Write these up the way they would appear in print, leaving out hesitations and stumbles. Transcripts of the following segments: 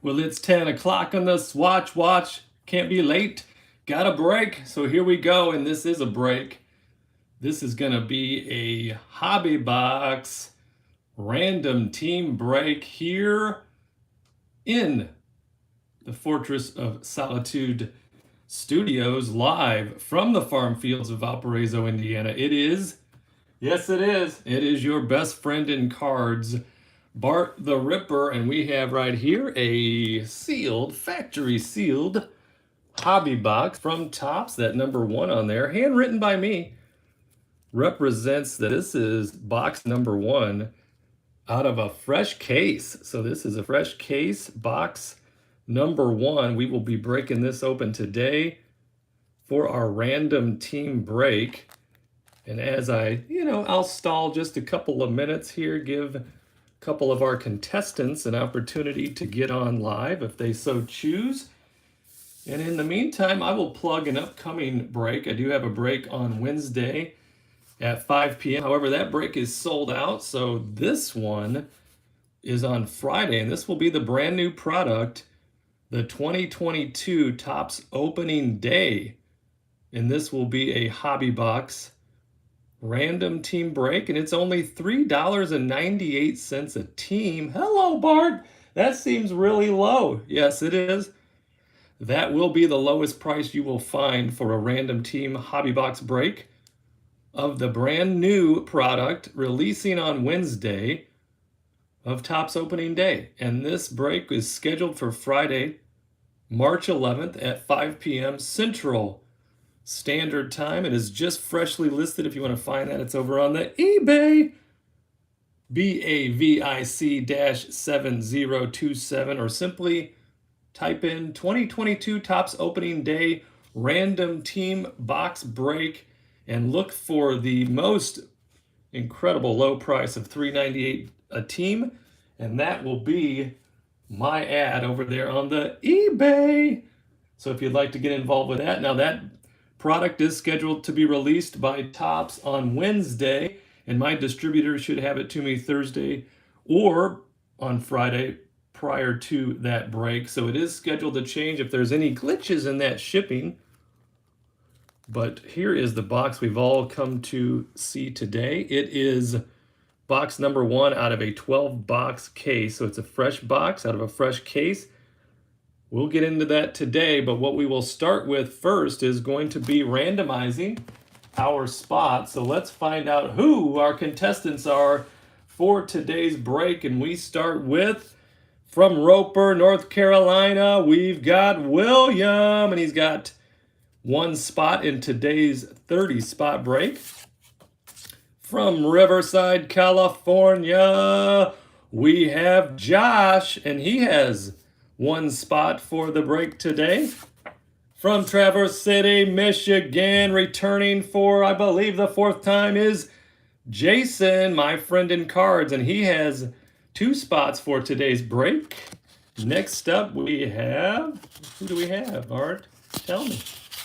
Well, it's 10 o'clock on the Swatch Watch. Can't be late. Got a break. So here we go. And this is a break. This is going to be a Hobby Box random team break here in the Fortress of Solitude Studios, live from the farm fields of Valparaiso, Indiana. It is, yes it is your best friend in cards, Bart the Ripper, and we have right here a sealed, factory sealed hobby box from Topps. That number 1 on there, handwritten by me, represents that this is box number 1 out of a fresh case. So this is a fresh case, box number 1. We will be breaking this open today for our random team break. And as I'll stall just a couple of minutes here, give a couple of our contestants an opportunity to get on live if they so choose. And in the meantime, I will plug an upcoming break. I do have a break on Wednesday at 5 p.m. However, that break is sold out. So this one is on Friday, and this will be the brand new product, the 2022 Topps opening day. And this will be a hobby box random team break, and it's only $3.98 a team. Hello, Bart. That seems really low. Yes, it is. That will be the lowest price you will find for a random team hobby box break of the brand new product releasing on Wednesday of Topps opening day. And this break is scheduled for Friday, March 11th at 5 p.m. Central Standard Time. It is just freshly listed. If you want to find that, it's over on the eBay, BAVIC-7027, or simply type in 2022 Topps opening day random team box break and look for the most incredible low price of $3.98 a team, and that will be my ad over there on the eBay. So if you'd like to get involved with that, now that product is scheduled to be released by Topps on Wednesday, and my distributor should have it to me Thursday or on Friday prior to that break. So it is scheduled to change if there's any glitches in that shipping. But here is the box we've all come to see today. It is box number 1 out of a 12-box case. So it's a fresh box out of a fresh case. We'll get into that today, but what we will start with first is going to be randomizing our spots. So let's find out who our contestants are for today's break. And we start with, from Roper, North Carolina, we've got William, and he's got 1 spot in today's 30-spot break. From Riverside, California, we have Josh, and he has 1 spot for the break today. From Traverse City, Michigan, returning for, I believe, the 4th time is Jason, my friend in cards, and he has 2 spots for today's break. Next up, we have, who do we have, Art? Tell me.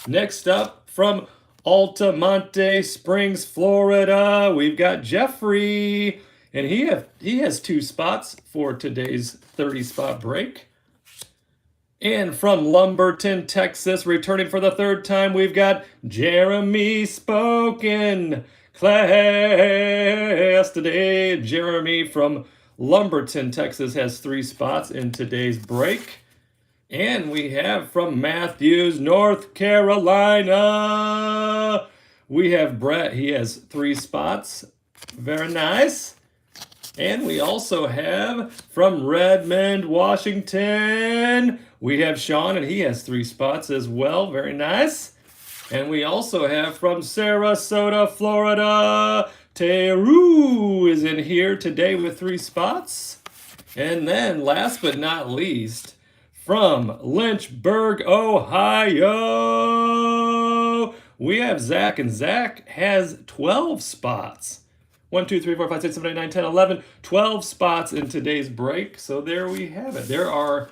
Next up, from Altamonte Springs, Florida, we've got Jeffrey, and he has 2 spots for today's 30-spot break. And from Lumberton, Texas, returning for the 3rd time, we've got Jeremy Spoken class today. Jeremy from Lumberton, Texas, has 3 spots in today's break. And we have from Matthews, North Carolina, we have Brett. He has 3 spots. Very nice. And we also have from Redmond, Washington, we have Sean, and he has 3 spots as well. Very nice. And we also have from Sarasota, Florida, Teru is in here today with 3 spots. And then last but not least, from Lynchburg, Ohio, we have Zach, and Zach has 12 spots. 1, 2, 3, 4, 5, 6, 7, 8, 9, 10, 11, 12 spots in today's break. So there we have it. There are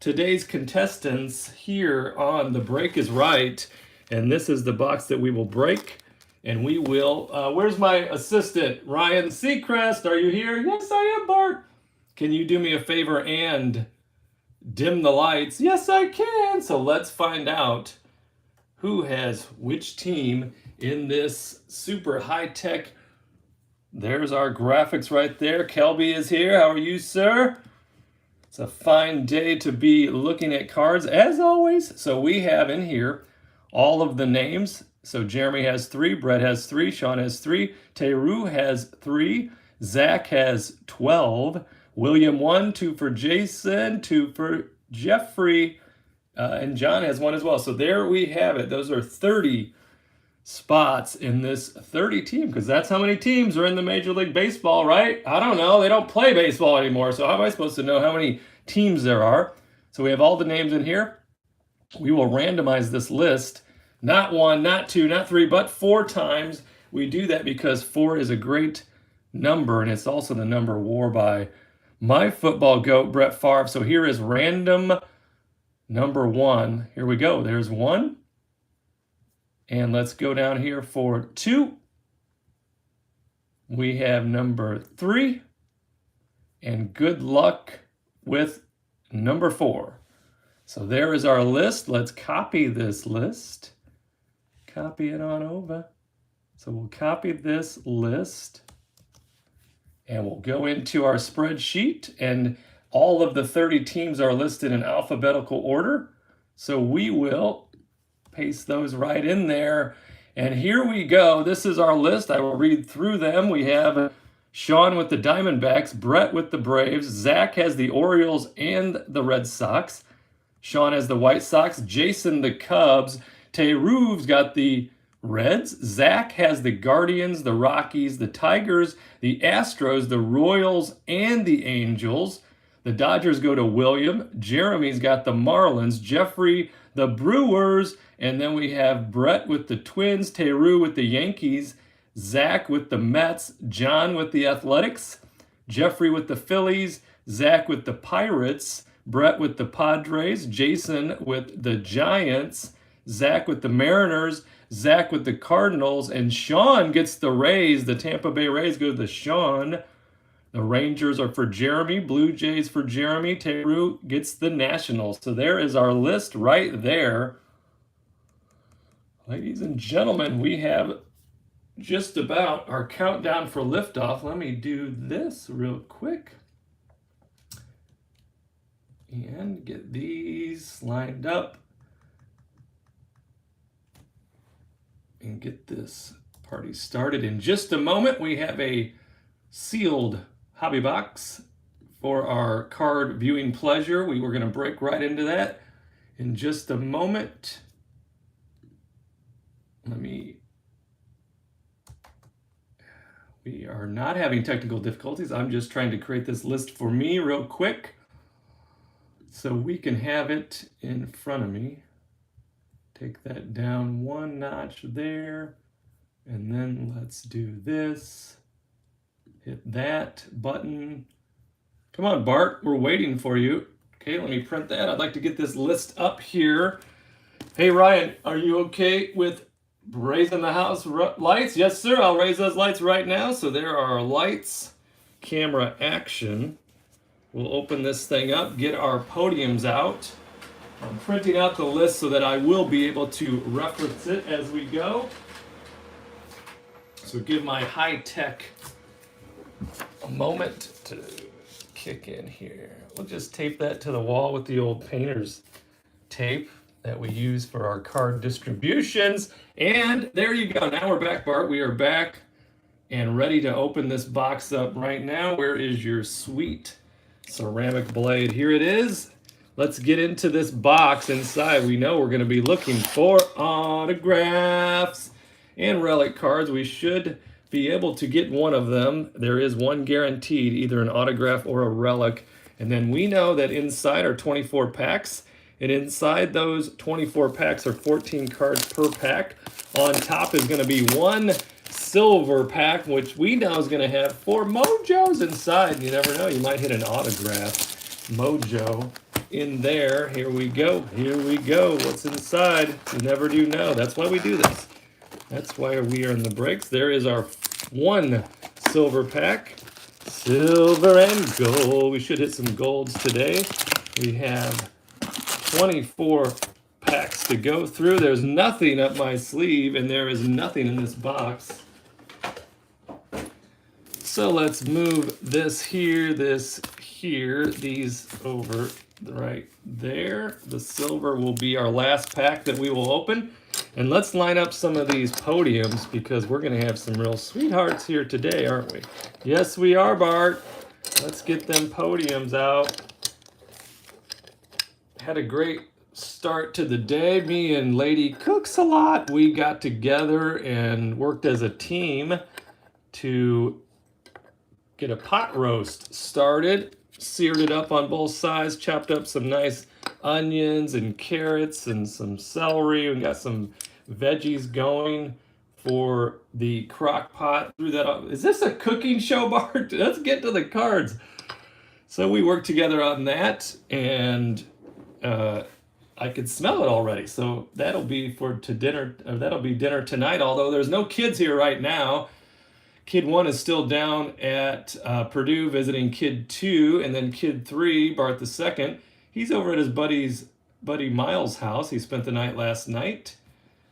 today's contestants here on The Break is Right. And this is the box that we will break. And we will, where's my assistant? Ryan Seacrest, are you here? Yes, I am, Bart. Can you do me a favor and dim the lights? Yes, I can. So let's find out who has which team in this super high-tech. There's our graphics right there. Kelby is here. How are you, sir? It's a fine day to be looking at cards, as always. So we have in here all of the names. So Jeremy has 3, Brett has 3, Sean has 3, Teru has 3, Zach has 12, William 1, 2 for Jason, 2 for Jeffrey, and John has 1 as well. So there we have it. Those are 30 spots in this 30 team, because that's how many teams are in the Major League Baseball, right? I don't know. They don't play baseball anymore. So how am I supposed to know how many teams there are? So we have all the names in here. We will randomize this list. Not 1, not 2, not 3, but 4 times. We do that because 4 is a great number, and it's also the number wore by my football goat, Brett Favre. So here is random number 1. Here we go. There's 1. And let's go down here for 2. We have number 3. And good luck with number 4. So there is our list. Let's copy this list. Copy it on over. So we'll copy this list and we'll go into our spreadsheet, and all of the 30 teams are listed in alphabetical order. So we will paste those right in there. And here we go. This is our list. I will read through them. We have Sean with the Diamondbacks, Brett with the Braves, Zach has the Orioles and the Red Sox, Sean has the White Sox, Jason the Cubs, Teru's got the Reds, Zach has the Guardians, the Rockies, the Tigers, the Astros, the Royals, and the Angels. The Dodgers go to William. Jeremy's got the Marlins, Jeffrey the Brewers, and then we have Brett with the Twins, Teru with the Yankees, Zach with the Mets, John with the Athletics, Jeffrey with the Phillies, Zach with the Pirates, Brett with the Padres, Jason with the Giants, Zach with the Mariners, Zach with the Cardinals, and Sean gets the Rays. The Tampa Bay Rays go to Sean. The Rangers are for Jeremy, Blue Jays for Jeremy, Teru gets the Nationals. So there is our list right there. Ladies and gentlemen, we have just about our countdown for liftoff. Let me do this real quick and get these lined up and get this party started. In just a moment, we have a sealed hobby box for our card viewing pleasure. We were going to break right into that in just a moment. We are not having technical difficulties. I'm just trying to create this list for me real quick so we can have it in front of me. Take that down 1 notch there, and then let's do this. Hit that button. Come on, Bart, we're waiting for you. Okay, let me print that. I'd like to get this list up here. Hey, Ryan, are you okay with raising the house lights? Yes, sir, I'll raise those lights right now. So there are our lights, camera action. We'll open this thing up, get our podiums out. I'm printing out the list so that I will be able to reference it as we go. So give my high-tech a moment to kick in here. We'll just tape that to the wall with the old painter's tape that we use for our card distributions. And there you go. Now we're back, Bart. We are back and ready to open this box up right now. Where is your sweet ceramic blade? Here it is. Let's get into this box. Inside, we know we're going to be looking for autographs and relic cards. We should be able to get one of them. There is one guaranteed, either an autograph or a relic. And then we know that inside are 24 packs. And inside those 24 packs are 14 cards per pack. On top is going to be one silver pack, which we know is going to have 4 mojos inside. You never know, you might hit an autograph mojo in there. Here we go. Here we go. What's inside? You never do know. That's why we do this. That's why we are in the breaks. There is our one silver pack. Silver and gold. We should hit some golds today. We have 24 packs to go through. There's nothing up my sleeve, and there is nothing in this box. So let's move this here, these over right there. The silver will be our last pack that we will open. And let's line up some of these podiums because we're going to have some real sweethearts here today, aren't we? Yes, we are, Bart. Let's get them podiums out. Had a great start to the day. Me and Lady Cooks a lot. We got together and worked as a team to get a pot roast started. Seared it up on both sides, chopped up some nice onions and carrots and some celery. We got some veggies going for the crock pot. Threw that up. Is this a cooking show, Bart? Let's get to the cards. So we worked together on that, and I could smell it already. So that'll be that'll be dinner tonight. Although there's no kids here right now. Kid 1 is still down at Purdue visiting Kid 2, and then Kid 3, Bart the second, he's over at his buddy Miles' house. He spent the night last night.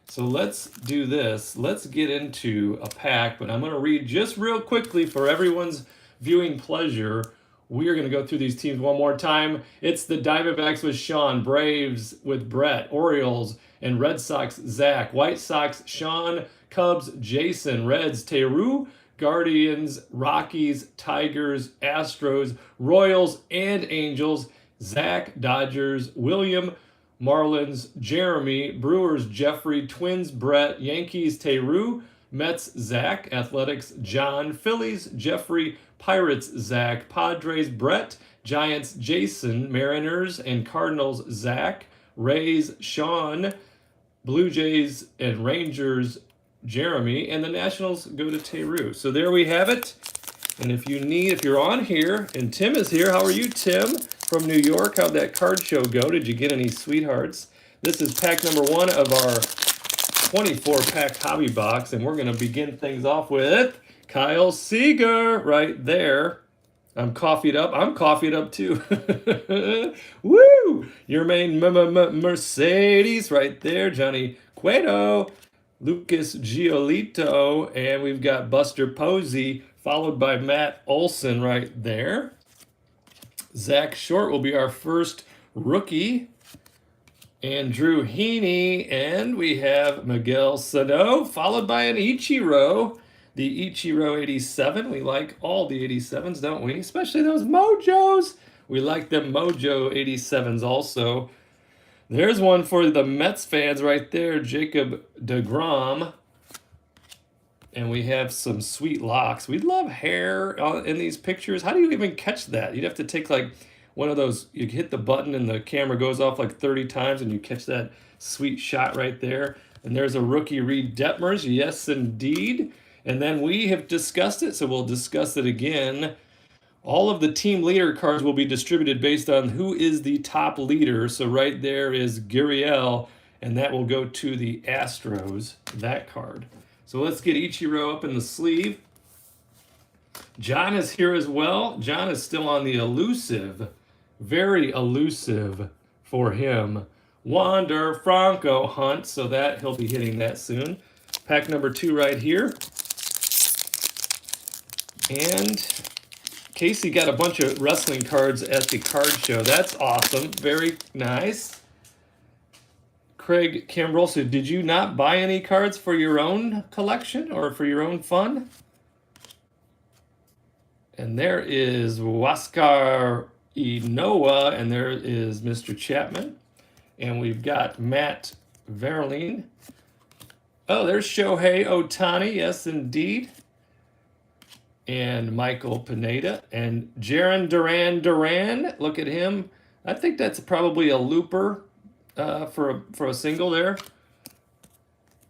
So let's do this. Let's get into a pack, but I'm going to read just real quickly for everyone's viewing pleasure. We are going to go through these teams one more time. It's the Diamondbacks with Sean, Braves with Brett, Orioles and Red Sox, Zach, White Sox, Sean, Cubs, Jason, Reds, Teru, Guardians, Rockies, Tigers, Astros, Royals, and Angels, Zach, Dodgers, William, Marlins, Jeremy, Brewers, Jeffrey, Twins, Brett, Yankees, Teru, Mets, Zach, Athletics, John, Phillies, Jeffrey, Pirates, Zach, Padres, Brett, Giants, Jason, Mariners, and Cardinals, Zach, Rays, Sean, Blue Jays, and Rangers, Jeremy, and the Nationals go to Teru. So there we have it. And if you're on here, and Tim is here, how are you, Tim, from New York? How'd that card show go? Did you get any sweethearts? This is pack number 1 of our 24-pack hobby box, and we're going to begin things off with Kyle Seeger right there. I'm coffeeed up. I'm coffeeed up too. Woo! Your main Mercedes right there. Johnny Cueto, Lucas Giolito, and we've got Buster Posey, followed by Matt Olson right there. Zach Short will be our first rookie. Andrew Heaney, and we have Miguel Sano, followed by an Ichiro. The Ichiro 87. We like all the 87s, don't we? Especially those Mojos. We like them Mojo 87s also. There's one for the Mets fans right there, Jacob deGrom. And we have some sweet locks. We love hair in these pictures. How do you even catch that? You'd have to take like one of those, you hit the button and the camera goes off like 30 times and you catch that sweet shot right there. And there's a rookie Reed Detmers. Yes, indeed. And then we have discussed it, so we'll discuss it again. All of the team leader cards will be distributed based on who is the top leader. So right there is Gurriel, and that will go to the Astros, that card. So let's get Ichiro up in the sleeve. John is here as well. John is still on the elusive, very elusive for him, Wander Franco hunt, so that he'll be hitting that soon. Pack number 2 right here. And Casey got a bunch of wrestling cards at the card show. That's awesome. Very nice. Craig Cambrell, so did you not buy any cards for your own collection or for your own fun? And there is Huascar Inoa, and there is Mr. Chapman. And we've got Matt Verline. Oh, there's Shohei Ohtani. Yes, indeed. And Michael Pineda. And Jaron Duran. Look at him. I think that's probably a looper for a single there.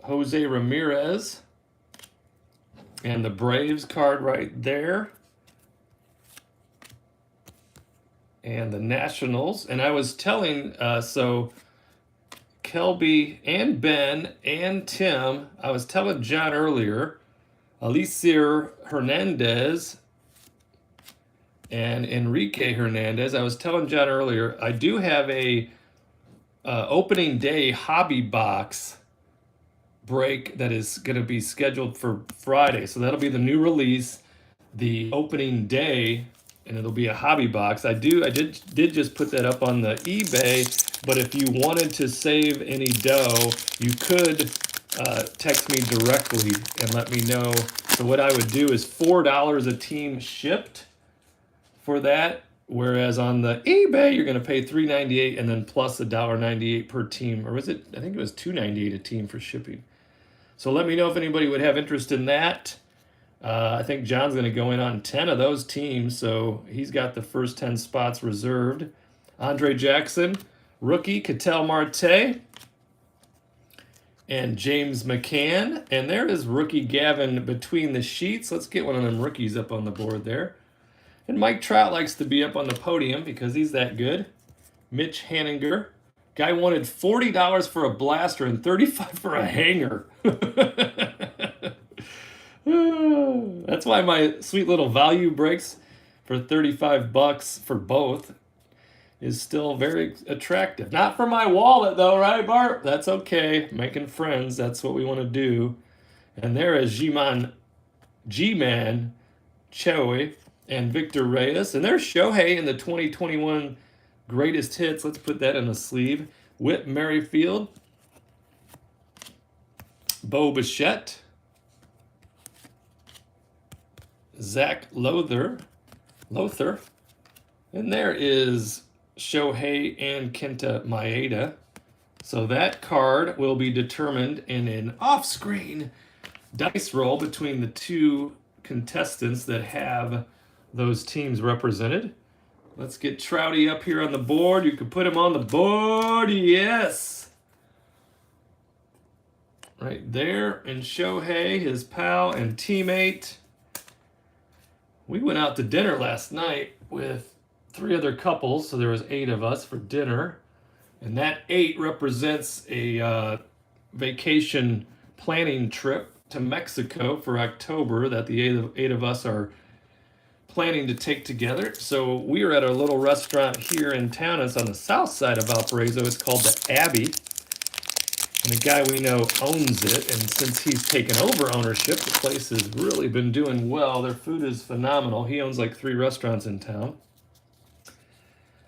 Jose Ramirez. And the Braves card right there. And the Nationals. And I was telling, so Kelby and Ben and Tim, I was telling John earlier, Alicia Hernandez and Enrique Hernandez. I was telling John earlier, I do have a opening day hobby box break that is going to be scheduled for Friday. So that'll be the new release, the opening day, and it'll be a hobby box. I did just put that up on the eBay, but if you wanted to save any dough, you could text me directly and let me know. So what I would do is $4 a team shipped for that, whereas on the eBay you're going to pay $3.98 and then plus $1.98 per team, or was it? I think it was $2.98 a team for shipping. So let me know if anybody would have interest in that. I think John's going to go in on 10 of those teams, so he's got the first 10 spots reserved. Andre Jackson, rookie, Ketel Marte, and James McCann. And there is rookie Gavin between the sheets. Let's get one of them rookies up on the board there. And Mike Trout likes to be up on the podium because he's that good. Mitch Haniger. Guy wanted $40 for a blaster and $35 for a hanger. That's why my sweet little value breaks for $35 for both is still very attractive. Not for my wallet though, right, Bart? That's okay. Making friends, that's what we want to do. And there is G-Man Choi and Victor Reyes. And there's Shohei in the 2021 greatest hits. Let's put that in a sleeve. Whit Merrifield, Bo Bichette, Zach Lothar, and there is Shohei and Kenta Maeda. So that card will be determined in an off-screen dice roll between the two contestants that have those teams represented. Let's get Trouty up here on the board. You can put him on the board, yes. Right there, and Shohei, his pal and teammate. We went out to dinner last night with 3 other couples, so there was 8 of us for dinner. And that 8 represents a vacation planning trip to Mexico for October that the 8 of us are planning to take together. So we are at a little restaurant here in town. It's on the south side of Valparaiso. It's called the Abbey. And a guy we know owns it. And since he's taken over ownership, the place has really been doing well. Their food is phenomenal. He owns like 3 restaurants in town.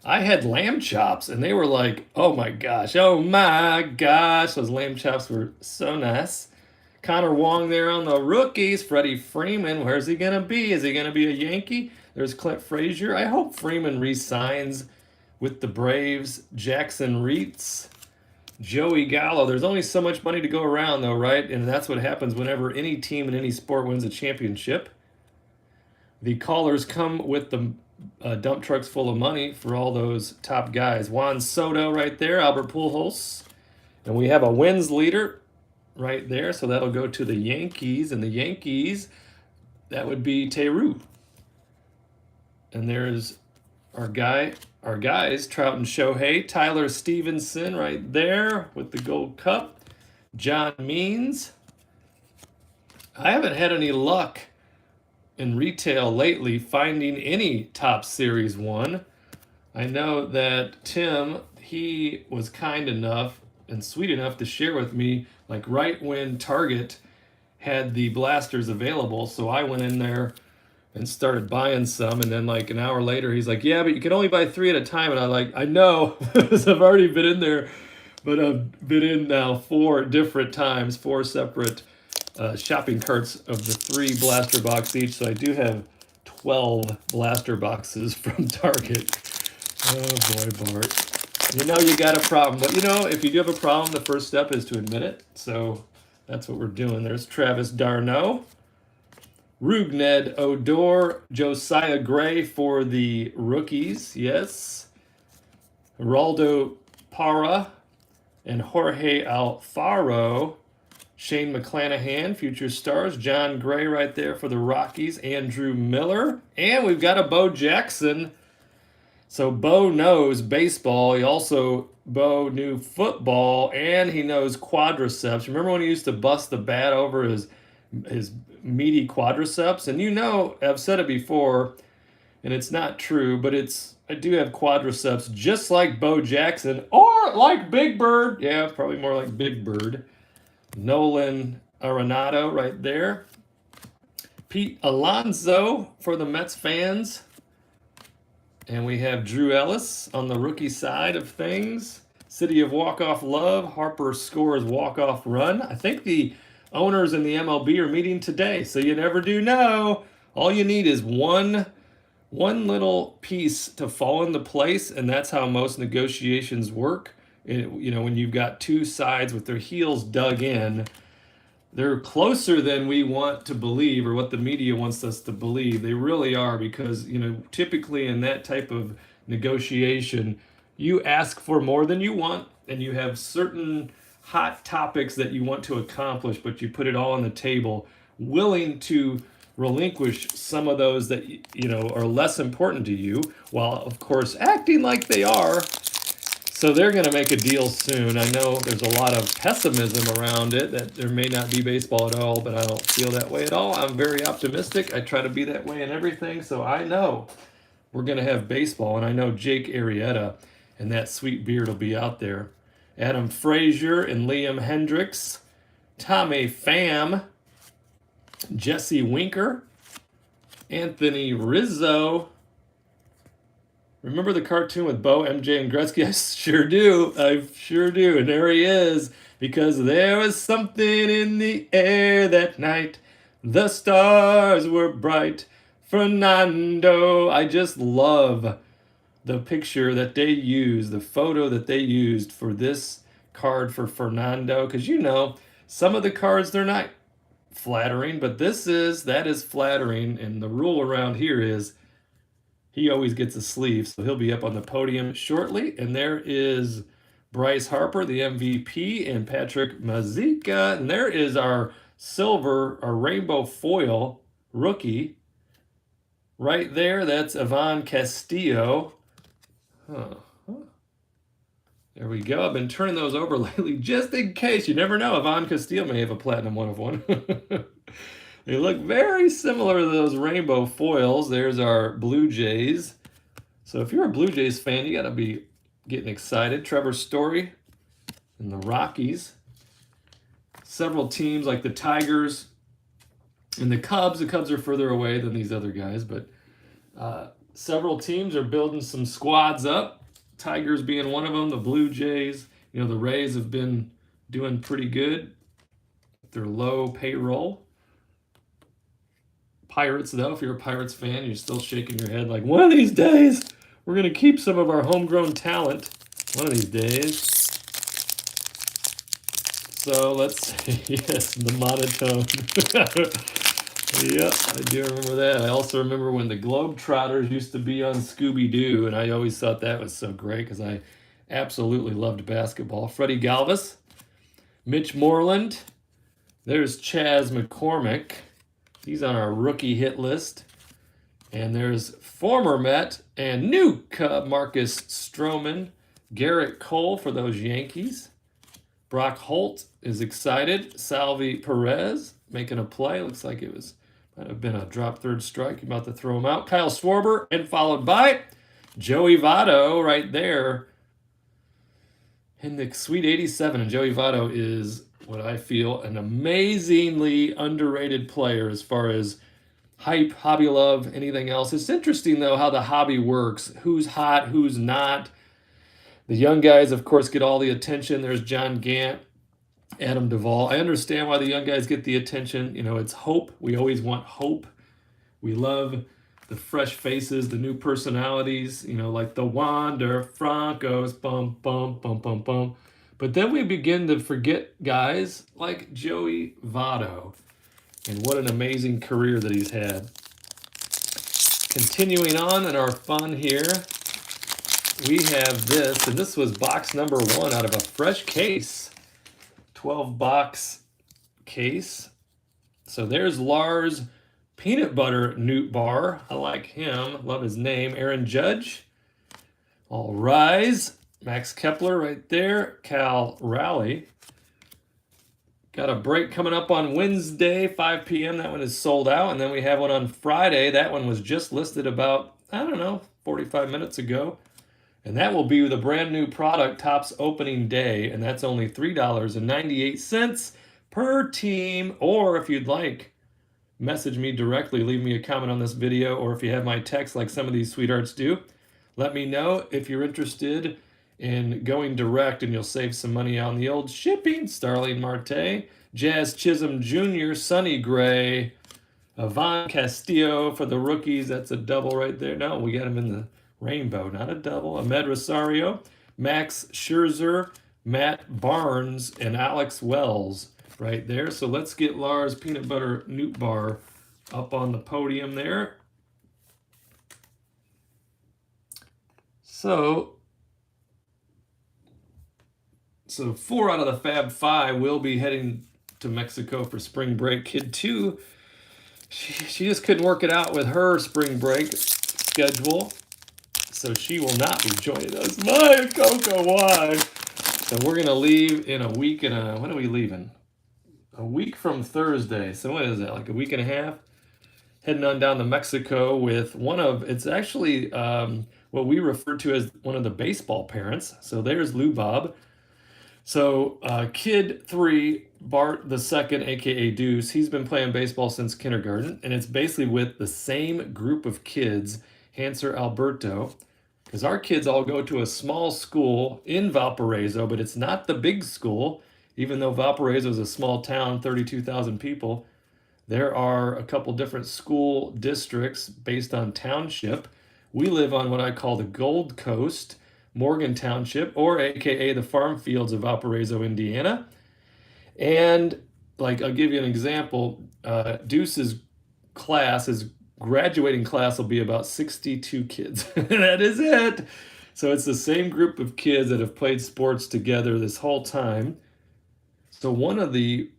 I had lamb chops and they were like, oh my gosh. Those lamb chops were so nice. Connor Wong there on the rookies. Freddie Freeman, where's he going to be? Is he going to be a Yankee? There's Clint Frazier. I hope Freeman re-signs with the Braves. Jackson Reitz. Joey Gallo. There's only so much money to go around though, right? And that's what happens whenever any team in any sport wins a championship. The callers come with the dump trucks full of money for all those top guys. Juan Soto right there. Albert Pujols. And we have a wins leader right there, so that'll go to the Yankees, and the Yankees, that would be Teru. And there's our guys, Trout and Shohei. Tyler Stevenson right there with the gold cup. John Means. I haven't had any luck in retail lately finding any Top Series 1. I know that Tim, he was kind enough and sweet enough to share with me like right when Target had the blasters available. So I went in there and started buying some, and then like an hour later he's like, yeah, but you can only buy 3 at a time. And I know because I've already been in there, but I've been in now 4 different times, 4 separate shopping carts of the 3 blaster box each. So I do have 12 blaster boxes from Target. Oh boy, Bart. You know you got a problem, but you know, if you do have a problem, the first step is to admit it. So that's what we're doing. There's Travis d'Arnaud, Rugned Odor, Josiah Gray for the rookies, yes. Geraldo Parra and Jorge Alfaro. Shane McClanahan, future stars. John Gray right there for the Rockies. Andrew Miller. And we've got a Bo Jackson. So Bo knows baseball. Bo knew football, and he knows quadriceps. Remember when he used to bust the bat over his meaty quadriceps? And you know, I've said it before, and it's not true, but I do have quadriceps just like Bo Jackson, or like Big Bird. Yeah, probably more like Big Bird. Nolan Arenado right there. Pete Alonso for the Mets fans. And we have Drew Ellis on the rookie side of things. City of Walk-Off Love. Harper scores walk-off run. I think the owners in the MLB are meeting today, so you never do know. All you need is one little piece to fall into place, and that's how most negotiations work. When you've got two sides with their heels dug in, they're closer than we want to believe, or what the media wants us to believe. They really are, because typically in that type of negotiation, you ask for more than you want, and you have certain hot topics that you want to accomplish, but you put it all on the table, willing to relinquish some of those that are less important to you, while of course acting like they are. So they're going to make a deal soon. I know there's a lot of pessimism around it, that there may not be baseball at all, but I don't feel that way at all. I'm very optimistic. I try to be that way in everything, so I know we're going to have baseball, and I know Jake Arrieta and that sweet beard will be out there. Adam Frazier and Liam Hendricks, Tommy Pham, Jesse Winker, Anthony Rizzo. Remember the cartoon with Bo, MJ, and Gretzky? I sure do. I sure do. And there he is. Because there was something in the air that night. The stars were bright. Fernando. I just love the picture that they used, the photo that they used for this card for Fernando. Because some of the cards, they're not flattering, but that is flattering. And the rule around here is he always gets a sleeve, so he'll be up on the podium shortly. And there is Bryce Harper, the MVP, and Patrick Mazeika. And there is our rainbow foil rookie. Right there, that's Ivan Castillo. There we go. I've been turning those over lately just in case. You never know. Ivan Castillo may have a platinum 1 of 1. They look very similar to those rainbow foils. There's our Blue Jays. So if you're a Blue Jays fan, you got to be getting excited. Trevor Story and the Rockies. Several teams like the Tigers and the Cubs. The Cubs are further away than these other guys, but several teams are building some squads up. Tigers being one of them. The Blue Jays. The Rays have been doing pretty good. Their low payroll. Pirates, though, if you're a Pirates fan, you're still shaking your head like, one of these days, we're going to keep some of our homegrown talent. One of these days. So let's see. Yes, the monotone. Yep, I do remember that. I also remember when the Globetrotters used to be on Scooby-Doo, and I always thought that was so great because I absolutely loved basketball. Freddie Galvis, Mitch Moreland. There's Chaz McCormick. He's on our rookie hit list. And there's former Met and new Cub Marcus Stroman, Garrett Cole for those Yankees. Brock Holt is excited. Salvi Perez making a play. Looks like might have been a drop third strike. About to throw him out. Kyle Schwarber, and followed by Joey Votto right there in the Sweet 87. And Joey Votto is what I feel an amazingly underrated player as far as hype, hobby love, anything else. It's interesting, though, how the hobby works. Who's hot, who's not. The young guys, of course, get all the attention. There's John Gant, Adam Duvall. I understand why the young guys get the attention. It's hope. We always want hope. We love the fresh faces, the new personalities, like the Wander Francos, bum, bum, bum, bum, bum. But then we begin to forget guys like Joey Votto, and what an amazing career that he's had. Continuing on in our fun here, we have this, and this was box number 1 out of a fresh case, 12-box case. So there's Lars Peanut Butter Newt Bar. I like him. Love his name. Aaron Judge. All Rise. Max Kepler right there. Cal Raleigh. Got a break coming up on Wednesday, 5 p.m. That one is sold out. And then we have one on Friday. That one was just listed about I don't know, 45 minutes ago. And that will be the brand new product Topps opening day. And that's only $3.98 per team. Or if you'd like, message me directly, leave me a comment on this video. Or if you have my text like some of these sweethearts do, let me know if you're interested in going direct and you'll save some money on the old shipping. Starling Marte, Jazz Chisholm Jr., Sonny Gray, Ivan Castillo for the rookies. That's a double right there. No, we got him in the rainbow, not a double. Ahmed Rosario, Max Scherzer, Matt Barnes, and Alex Wells right there. So let's get Lars Peanut Butter Newt Bar up on the podium there. So 4 out of the Fab 5 will be heading to Mexico for spring break. Kid 2, she just couldn't work it out with her spring break schedule, so she will not be joining us. My Coco, why? So we're going to leave in a week and when are we leaving? A week from Thursday. So what is that, like a week and a half? Heading on down to Mexico with it's actually what we refer to as one of the baseball parents. So there's Lou Bob. So kid 3, Bart the second, aka Deuce, he's been playing baseball since kindergarten, and it's basically with the same group of kids, Hanser Alberto, because our kids all go to a small school in Valparaiso, but it's not the big school. Even though Valparaiso is a small town, 32,000 people, there are a couple different school districts based on township. We live on what I call the Gold Coast, Morgan Township, or aka the farm fields of Valparaiso, Indiana. And like, I'll give you an example. Deuce's class, his graduating class, will be about 62 kids. That is it. So it's the same group of kids that have played sports together this whole time. So one of the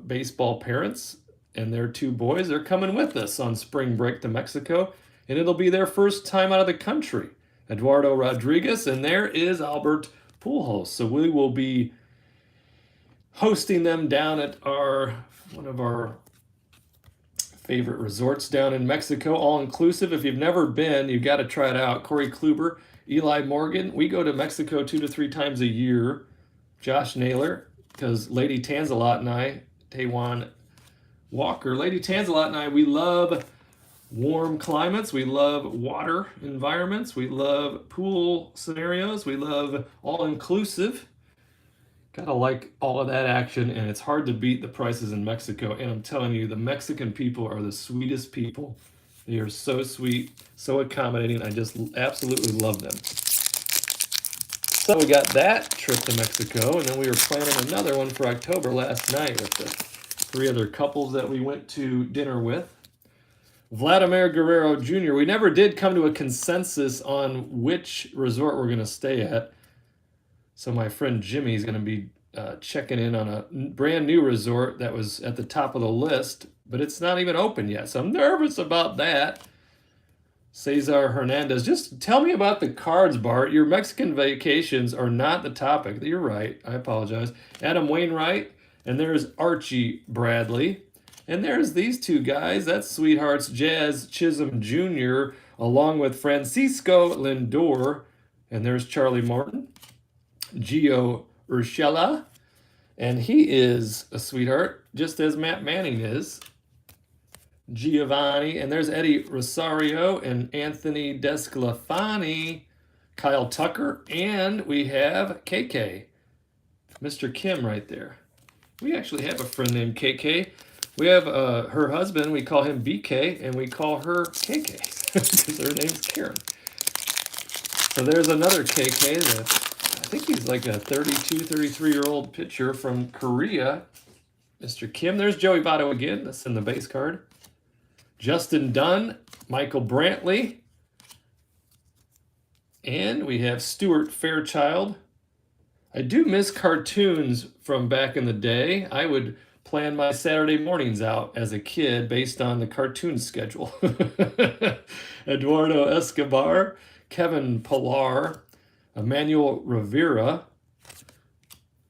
baseball parents and their 2 boys are coming with us on spring break to Mexico, and it'll be their first time out of the country. Eduardo Rodriguez, and there is Albert Pujols. So we will be hosting them down at one of our favorite resorts down in Mexico, all inclusive. If you've never been, you've got to try it out. Corey Kluber, Eli Morgan. We go to Mexico 2 to 3 times a year. Josh Naylor, because Lady Tanzalot and I, Taiwan Walker, Lady Tanzalot and I, we love warm climates, we love water environments, we love pool scenarios, we love all-inclusive. Gotta like all of that action, and it's hard to beat the prices in Mexico. And I'm telling you, the Mexican people are the sweetest people. They are so sweet, so accommodating. I just absolutely love them. So we got that trip to Mexico, and then we were planning another one for October last night with the 3 other couples that we went to dinner with. Vladimir Guerrero Jr. We never did come to a consensus on which resort we're going to stay at. So my friend Jimmy is going to be checking in on a brand new resort that was at the top of the list, but it's not even open yet. So I'm nervous about that. Cesar Hernandez, just tell me about the cards, Bart. Your Mexican vacations are not the topic. You're right. I apologize. Adam Wainwright, and there's Archie Bradley. And there's these 2 guys. That's Sweethearts Jazz Chisholm Jr. along with Francisco Lindor. And there's Charlie Morton, Gio Urshela. And he is a sweetheart, just as Matt Manning is. Giovanni. And there's Eddie Rosario and Anthony Desclafani, Kyle Tucker. And we have KK, Mr. Kim right there. We actually have a friend named KK. We have her husband, we call him BK, and we call her KK, because her name's Karen. So there's another KK, I think he's like a 32, 33-year-old pitcher from Korea, Mr. Kim. There's Joey Votto again, that's in the base card. Justin Dunn, Michael Brantley, and we have Stuart Fairchild. I do miss cartoons from back in the day. I would plan my Saturday mornings out as a kid based on the cartoon schedule. Eduardo Escobar, Kevin Pillar, Emmanuel Rivera.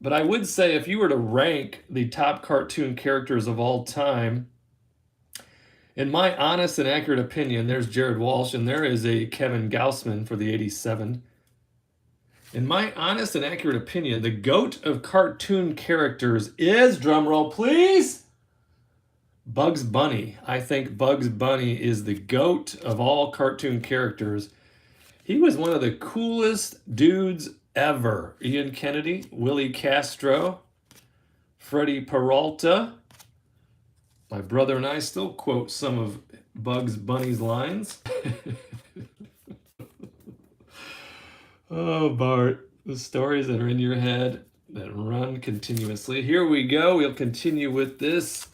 But I would say if you were to rank the top cartoon characters of all time, In my honest and accurate opinion, there's Jared Walsh, and there is a Kevin Gaussman for the 87. In my honest and accurate opinion, the GOAT of cartoon characters is, drumroll please, Bugs Bunny. I think Bugs Bunny is the GOAT of all cartoon characters. He was one of the coolest dudes ever. Ian Kennedy, Willie Castro, Freddie Peralta. My brother and I still quote some of Bugs Bunny's lines. Oh, Bart, the stories that are in your head that run continuously. Here we go. We'll continue with this.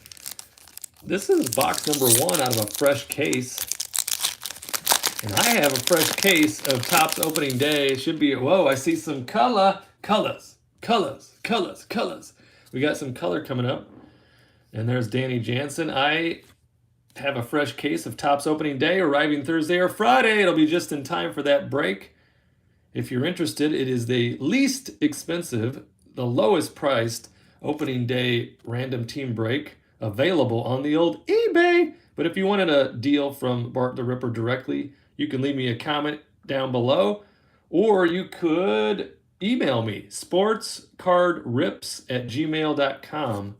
This is box number 1 out of a fresh case. And I have a fresh case of Topps opening day. Should be, whoa, I see some colors. We got some color coming up. And there's Danny Jansen. I have a fresh case of Topps opening day arriving Thursday or Friday. It'll be just in time for that break. If you're interested, it is the least expensive, the lowest priced opening day random team break available on the old eBay. But if you wanted a deal from Bart the Ripper directly, you can leave me a comment down below, or you could email me, sportscardrips@gmail.com.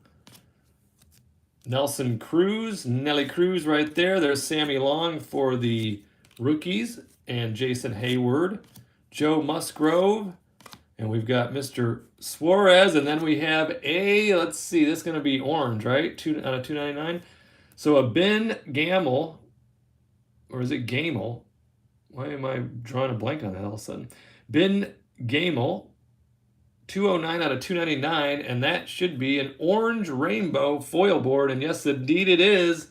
Nelson Cruz, Nelly Cruz right there. There's Sammy Long for the rookies and Jason Hayward. Joe Musgrove, and we've got Mr. Suarez, and then we have a, let's see, this is going to be orange, right? 2 out of 299. So a Ben Gamel, or is it Gamel? Why am I drawing a blank on that all of a sudden? Ben Gamel, 209 out of 299, and that should be an orange rainbow foil board, and yes, indeed it is.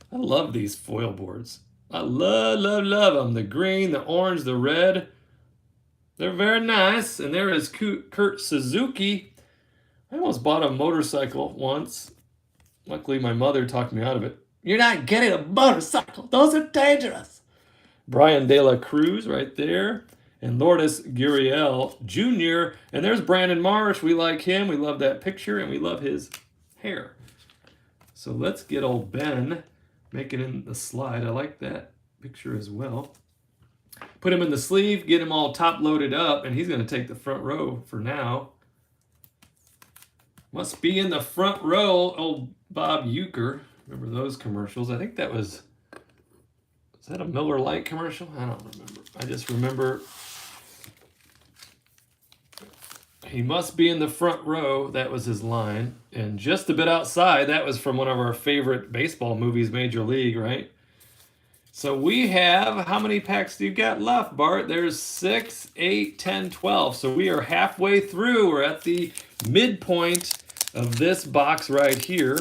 I love these foil boards. I love them. The green, the orange, the red. They're very nice. And there is Kurt Suzuki. I almost bought a motorcycle once. Luckily, my mother talked me out of it. You're not getting a motorcycle. Those are dangerous. Brian De La Cruz right there. And Lourdes Gurriel Jr. And there's Brandon Marsh. We like him. We love that picture. And we love his hair. So let's get old Ben making in the slide. I like that picture as well. Put him in the sleeve, get him all top loaded up, and he's going to take the front row for now. Must be in the front row, old Bob Uecker. Remember those commercials? I think that was that a Miller Lite commercial? I don't remember. I just remember he must be in the front row. That was his line. And just a bit outside, that was from one of our favorite baseball movies, Major League, right? So we have, how many packs do you got left, Bart? There's 6, 8, 10, 12. So we are halfway through. We're at the midpoint of this box right here.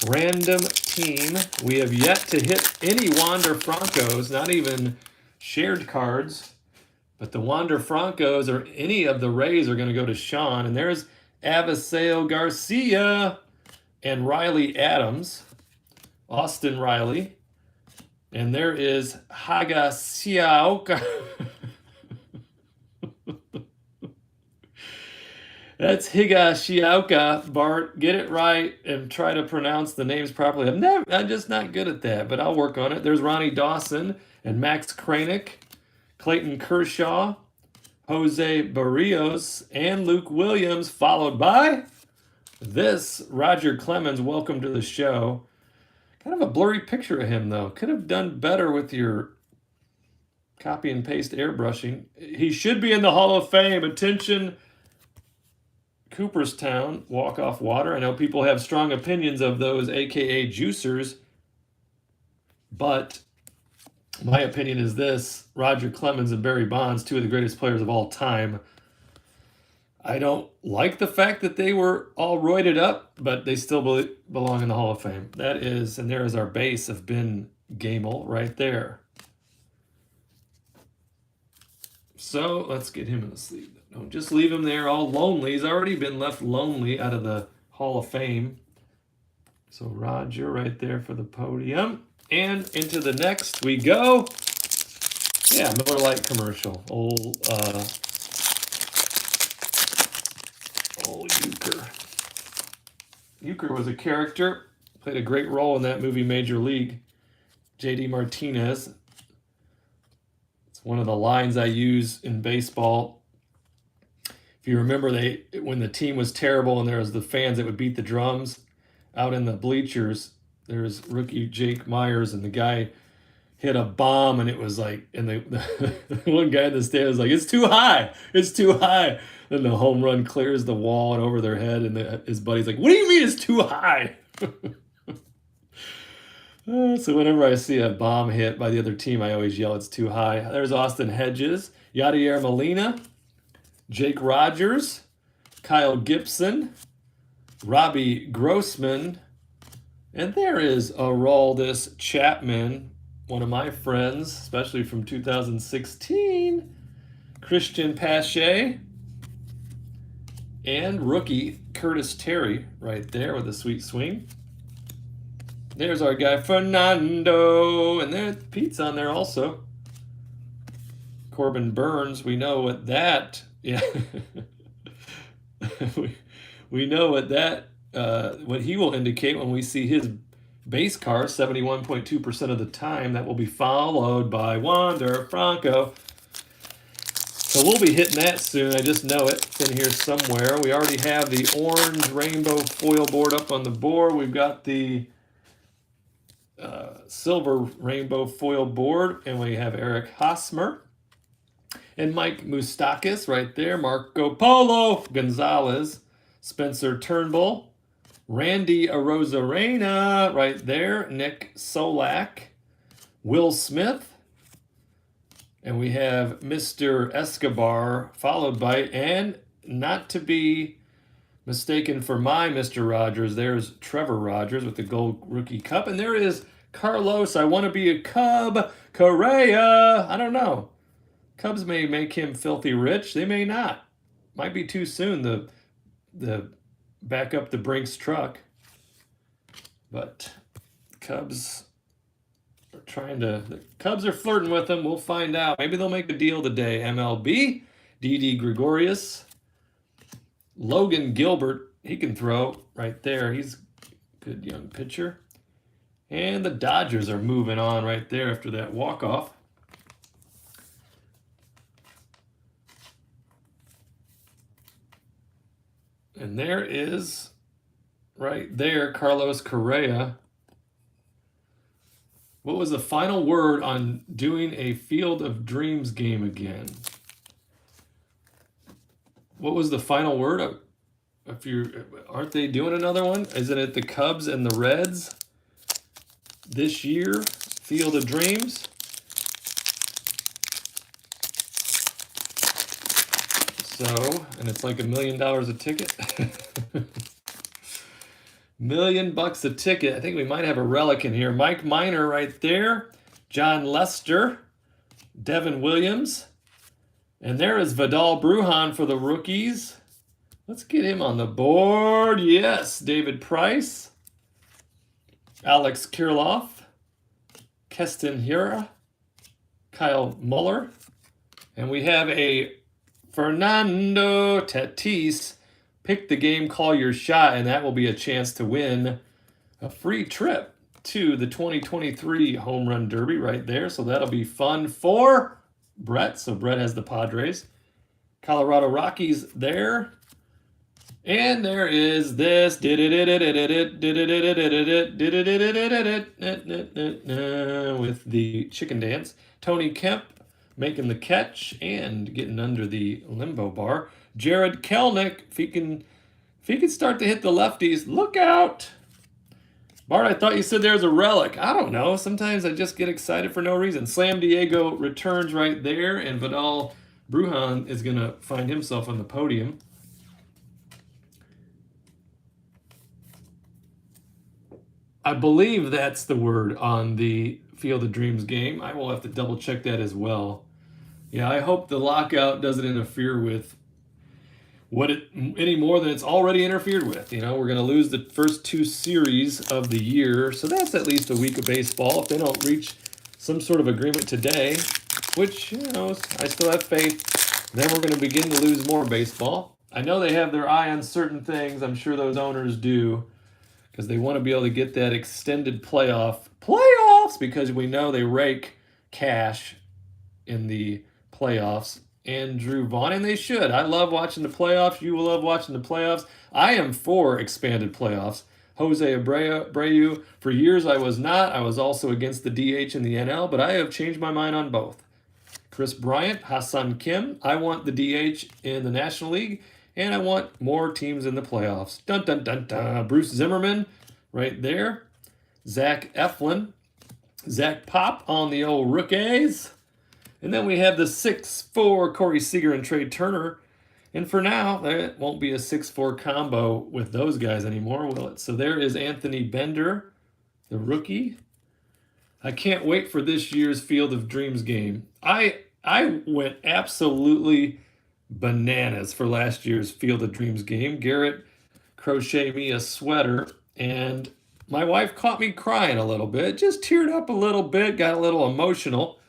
Random team. We have yet to hit any Wander Francos, not even shared cards. But the Wander Francos or any of the Rays are going to go to Sean. And there's Aviseo Garcia and Riley Adams. Austin Riley. And there is Higashioka. That's Higashioka, Bart. Get it right and try to pronounce the names properly. I'm just not good at that, but I'll work on it. There's Ronnie Dawson and Max Kranick, Clayton Kershaw, Jose Barrios, and Luke Williams, followed by this Roger Clemens. Welcome to the show. Kind of a blurry picture of him, though. Could have done better with your copy and paste airbrushing. He should be in the Hall of Fame. Attention, Cooperstown, walk-off water. I know people have strong opinions of those AKA juicers, but my opinion is this. Roger Clemens and Barry Bonds, 2 of the greatest players of all time. I don't like the fact that they were all roided up, but they still belong in the Hall of Fame. That is, and there is our base of Ben Gamel right there. So let's get him in the sleeve. Don't just leave him there all lonely. He's already been left lonely out of the Hall of Fame. So Roger right there for the podium. And into the next we go. Yeah, Miller Lite commercial. Old Uecker. Uecker was a character Played a great role in that movie, Major League. J.D. Martinez. It's one of the lines I use in baseball. If you remember, when the team was terrible and there was the fans that would beat the drums out in the bleachers, there's rookie Jake Myers, and the guy hit a bomb, and it was like, and the one guy in the stand was like, "It's too high, it's too high." Then the home run clears the wall and over their head, and his buddy's like, "What do you mean it's too high?" So whenever I see a bomb hit by the other team, I always yell, "It's too high." There's Austin Hedges, Yadier Molina, Jake Rogers, Kyle Gibson, Robbie Grossman, and there is Aroldis Chapman, one of my friends, especially from 2016, Christian Pache, and rookie Curtis Terry right there with a sweet swing. There's our guy Fernando, and there's Pete's on there also. Corbin Burns, we know what that, yeah, we know what that, what he will indicate when we see his base car, 71.2% of the time. That will be followed by Wander Franco. So we'll be hitting that soon. I just know it. It's in here somewhere. We already have the orange rainbow foil board up on the board. We've got the silver rainbow foil board, and we have Eric Hosmer and Mike Moustakas right there, Marco Polo Gonzalez, Spencer Turnbull, Randy Arozarena right there, Nick Solak, Will Smith, and we have Mr. Escobar, followed by, and not to be mistaken for my Mr. Rogers, there's Trevor Rogers with the Gold Rookie Cup, and there is Carlos, I want to be a Cub, Correa. I don't know. Cubs may make him filthy rich. They may not. Might be too soon, the back up the Brinks truck. But Cubs are the Cubs are flirting with him. We'll find out. Maybe they'll make a deal today. MLB, Didi Gregorius, Logan Gilbert, he can throw right there. He's a good young pitcher. And the Dodgers are moving on right there after that walk-off. And there is, right there, Carlos Correa. What was the final word on doing a Field of Dreams game again? What was the final word? Aren't they doing another one? Isn't it the Cubs and the Reds this year? Field of Dreams. So, and it's like $1 million a ticket. $1 million a ticket. I think we might have a relic in here. Mike Minor right there. John Lester. Devin Williams. And there is Vidal Brujan for the rookies. Let's get him on the board. Yes, David Price. Alex Kirilloff. Keston Hiura. Kyle Muller. And we have a Fernando Tatis. Pick the game, call your shot, and that will be a chance to win a free trip to the 2023 Home Run Derby right there. So that'll be fun for Brett. So Brett has the Padres. Colorado Rockies there. And there is this with the chicken dance. Tony Kemp making the catch and getting under the limbo bar. Jared Kelnick, if he can start to hit the lefties, look out. Bart, I thought you said there's a relic. I don't know. Sometimes I just get excited for no reason. Slam Diego returns right there, and Vidal Brujan is going to find himself on the podium. I believe that's the word on the Field of Dreams game. I will have to double check that as well. Yeah, I hope the lockout doesn't interfere with any more than it's already interfered with. You know, we're going to lose the first 2 series of the year, so that's at least a week of baseball. If they don't reach some sort of agreement today, which, you know, I still have faith, then we're going to begin to lose more baseball. I know they have their eye on certain things. I'm sure those owners do. because they want to be able to get that extended playoffs, because we know they rake cash in the playoffs. Andrew Vaughn, and they should. I love watching the playoffs. You will love watching the playoffs. I am for expanded playoffs. Jose Abreu, for years I was not. I was also against the DH in the NL, but I have changed my mind on both. Chris Bryant, Hassan Kim, I want the DH in the National League, and I want more teams in the playoffs. Dun, dun, dun, dun. Bruce Zimmerman, right there. Zach Eflin. Zach Pop on the old rookies. And then we have the 6'4" Corey Seeger and Trey Turner. And for now, there won't be a 6'4" combo with those guys anymore, will it? So there is Anthony Bender, the rookie. I can't wait for this year's Field of Dreams game. I went absolutely bananas for last year's Field of Dreams game. Garrett crocheted me a sweater, and my wife caught me crying a little bit. Just teared up a little bit, got a little emotional,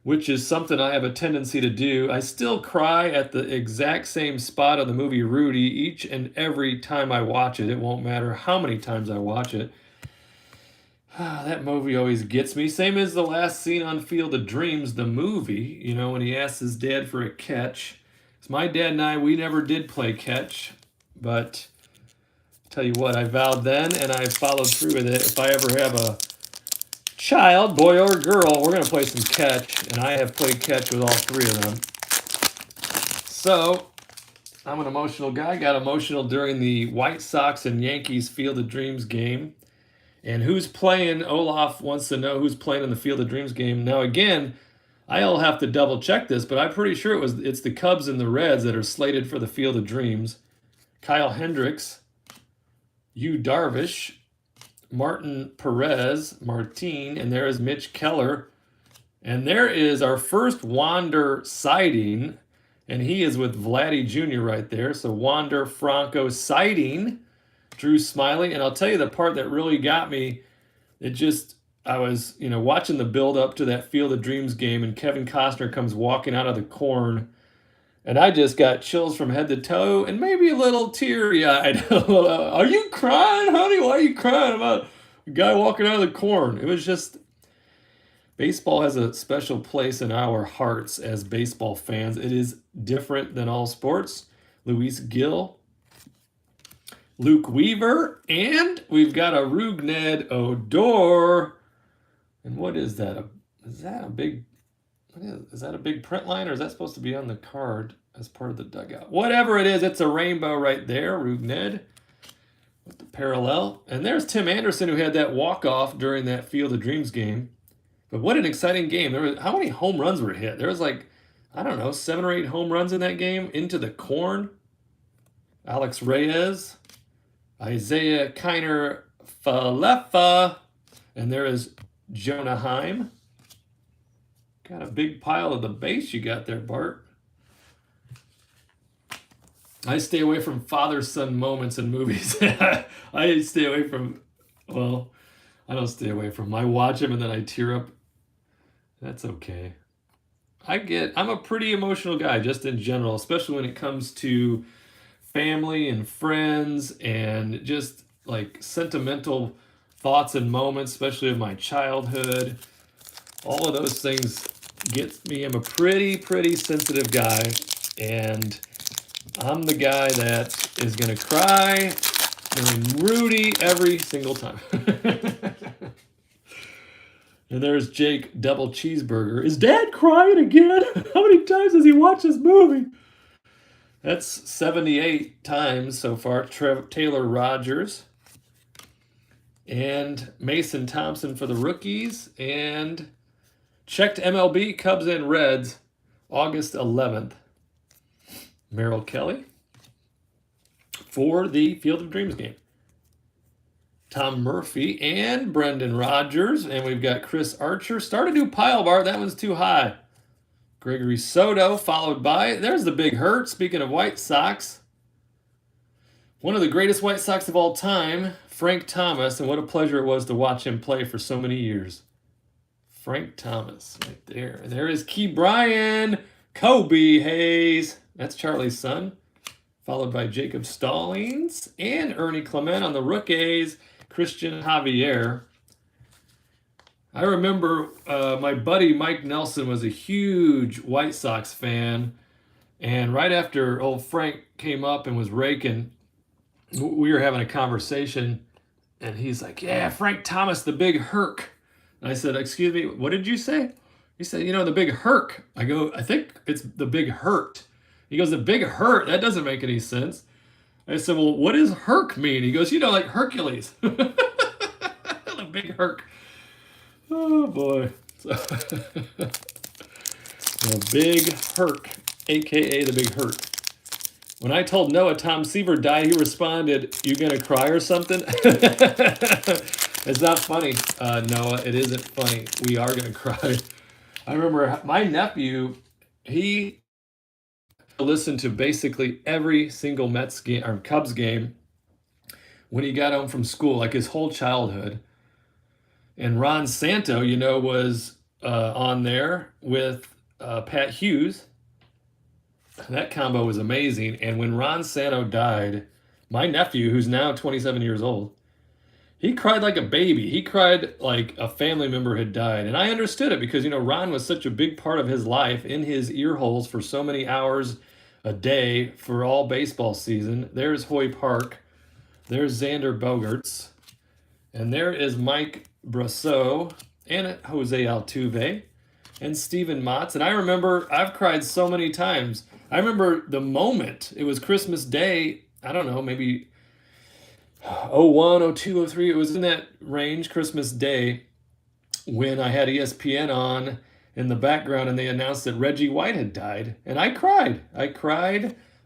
which is something I have a tendency to do. I still cry at the exact same spot of the movie Rudy each and every time I watch it. It won't matter how many times I watch it. That movie always gets me. Same as the last scene on Field of Dreams, the movie, you know, when he asks his dad for a catch. It's my dad and I, we never did play catch, but I'll tell you what, I vowed then and I followed through with it. If I ever have a child, boy or girl, we're going to play some catch, and I have played catch with all three of them. So, I'm an emotional guy. Got emotional during the White Sox and Yankees Field of Dreams game. And who's playing? Olaf wants to know who's playing in the Field of Dreams game. Now, again, I'll have to double check this, but I'm pretty sure it's the Cubs and the Reds that are slated for the Field of Dreams. Kyle Hendricks, Yu Darvish, Martin, and there is Mitch Keller. And there is our first Wander sighting, and he is with Vladdy Jr. right there. So Wander Franco sighting, Drew Smiley. And I'll tell you the part that really got me, I was, watching the build up to that Field of Dreams game, and Kevin Costner comes walking out of the corn, and I just got chills from head to toe and maybe a little teary-eyed. Are you crying, honey? Why are you crying about a guy walking out of the corn? It was just, baseball has a special place in our hearts as baseball fans. It is different than all sports. Luis Gill, Luke Weaver, and we've got a Rougned Odor. And what is that? Is that a big print line, or is that supposed to be on the card as part of the dugout? Whatever it is, it's a rainbow right there, Rougned, with the parallel. And there's Tim Anderson, who had that walk-off during that Field of Dreams game. But what an exciting game. How many home runs were hit? There was 7 or 8 home runs in that game into the corn. Alex Reyes, Isaiah Kiner Falefa, and there is Jonah Heim. Got a big pile of the base you got there, Bart. I stay away from father-son moments in movies. I stay away from, I don't stay away from them. I watch them and then I tear up. That's okay. I'm a pretty emotional guy just in general, especially when it comes to family and friends and just like sentimental thoughts and moments, especially of my childhood. All of those things get me. I'm a pretty sensitive guy, and I'm the guy that is going to cry during Rudy every single time. And there's Jake Double Cheeseburger. Is Dad crying again? How many times does he watch this movie? That's 78 times so far. Taylor Rogers and Mason Thompson for the rookies. And checked MLB, Cubs and Reds, August 11th. Merrill Kelly for the Field of Dreams game. Tom Murphy and Brendan Rodgers. And we've got Chris Archer. Start a new pile, Bart. That one's too high. Gregory Soto, followed by, there's the big hurt. Speaking of White Sox, one of the greatest White Sox of all time, Frank Thomas, and what a pleasure it was to watch him play for so many years. Frank Thomas, right there. And there is Key Bryan, Kobe Hayes. That's Charlie's son. followed by Jacob Stallings and Ernie Clement on the rookies, Christian Javier. I remember my buddy Mike Nelson was a huge White Sox fan, and right after old Frank came up and was raking, we were having a conversation, and he's like, yeah, Frank Thomas, the big Herc. And I said, excuse me, what did you say? He said, the big Herc. I go, I think it's the big Hurt. He goes, the big Hurt? That doesn't make any sense. I said, well, what does Herc mean? He goes, like Hercules. The big Herc. Oh, boy. The big Herc, a.k.a. the big Hurt. When I told Noah Tom Seaver died, he responded, you gonna cry or something? It's not funny, Noah. It isn't funny. We are gonna cry. I remember my nephew, he listened to basically every single Mets game or Cubs game when he got home from school, like his whole childhood. And Ron Santo, was on there with Pat Hughes. That combo was amazing. And when Ron Santo died, my nephew, who's now 27 years old, he cried like a baby. He cried like a family member had died. And I understood it because, Ron was such a big part of his life in his ear holes for so many hours a day for all baseball season. There's Hoy Park. There's Xander Bogaerts. And there is Mike Brosseau and Jose Altuve and Steven Matz. And I remember I've cried so many times. I remember the moment. It was Christmas Day. I don't know, maybe 01, 02, 03. It was in that range, Christmas Day, when I had ESPN on in the background and they announced that Reggie White had died. And I cried.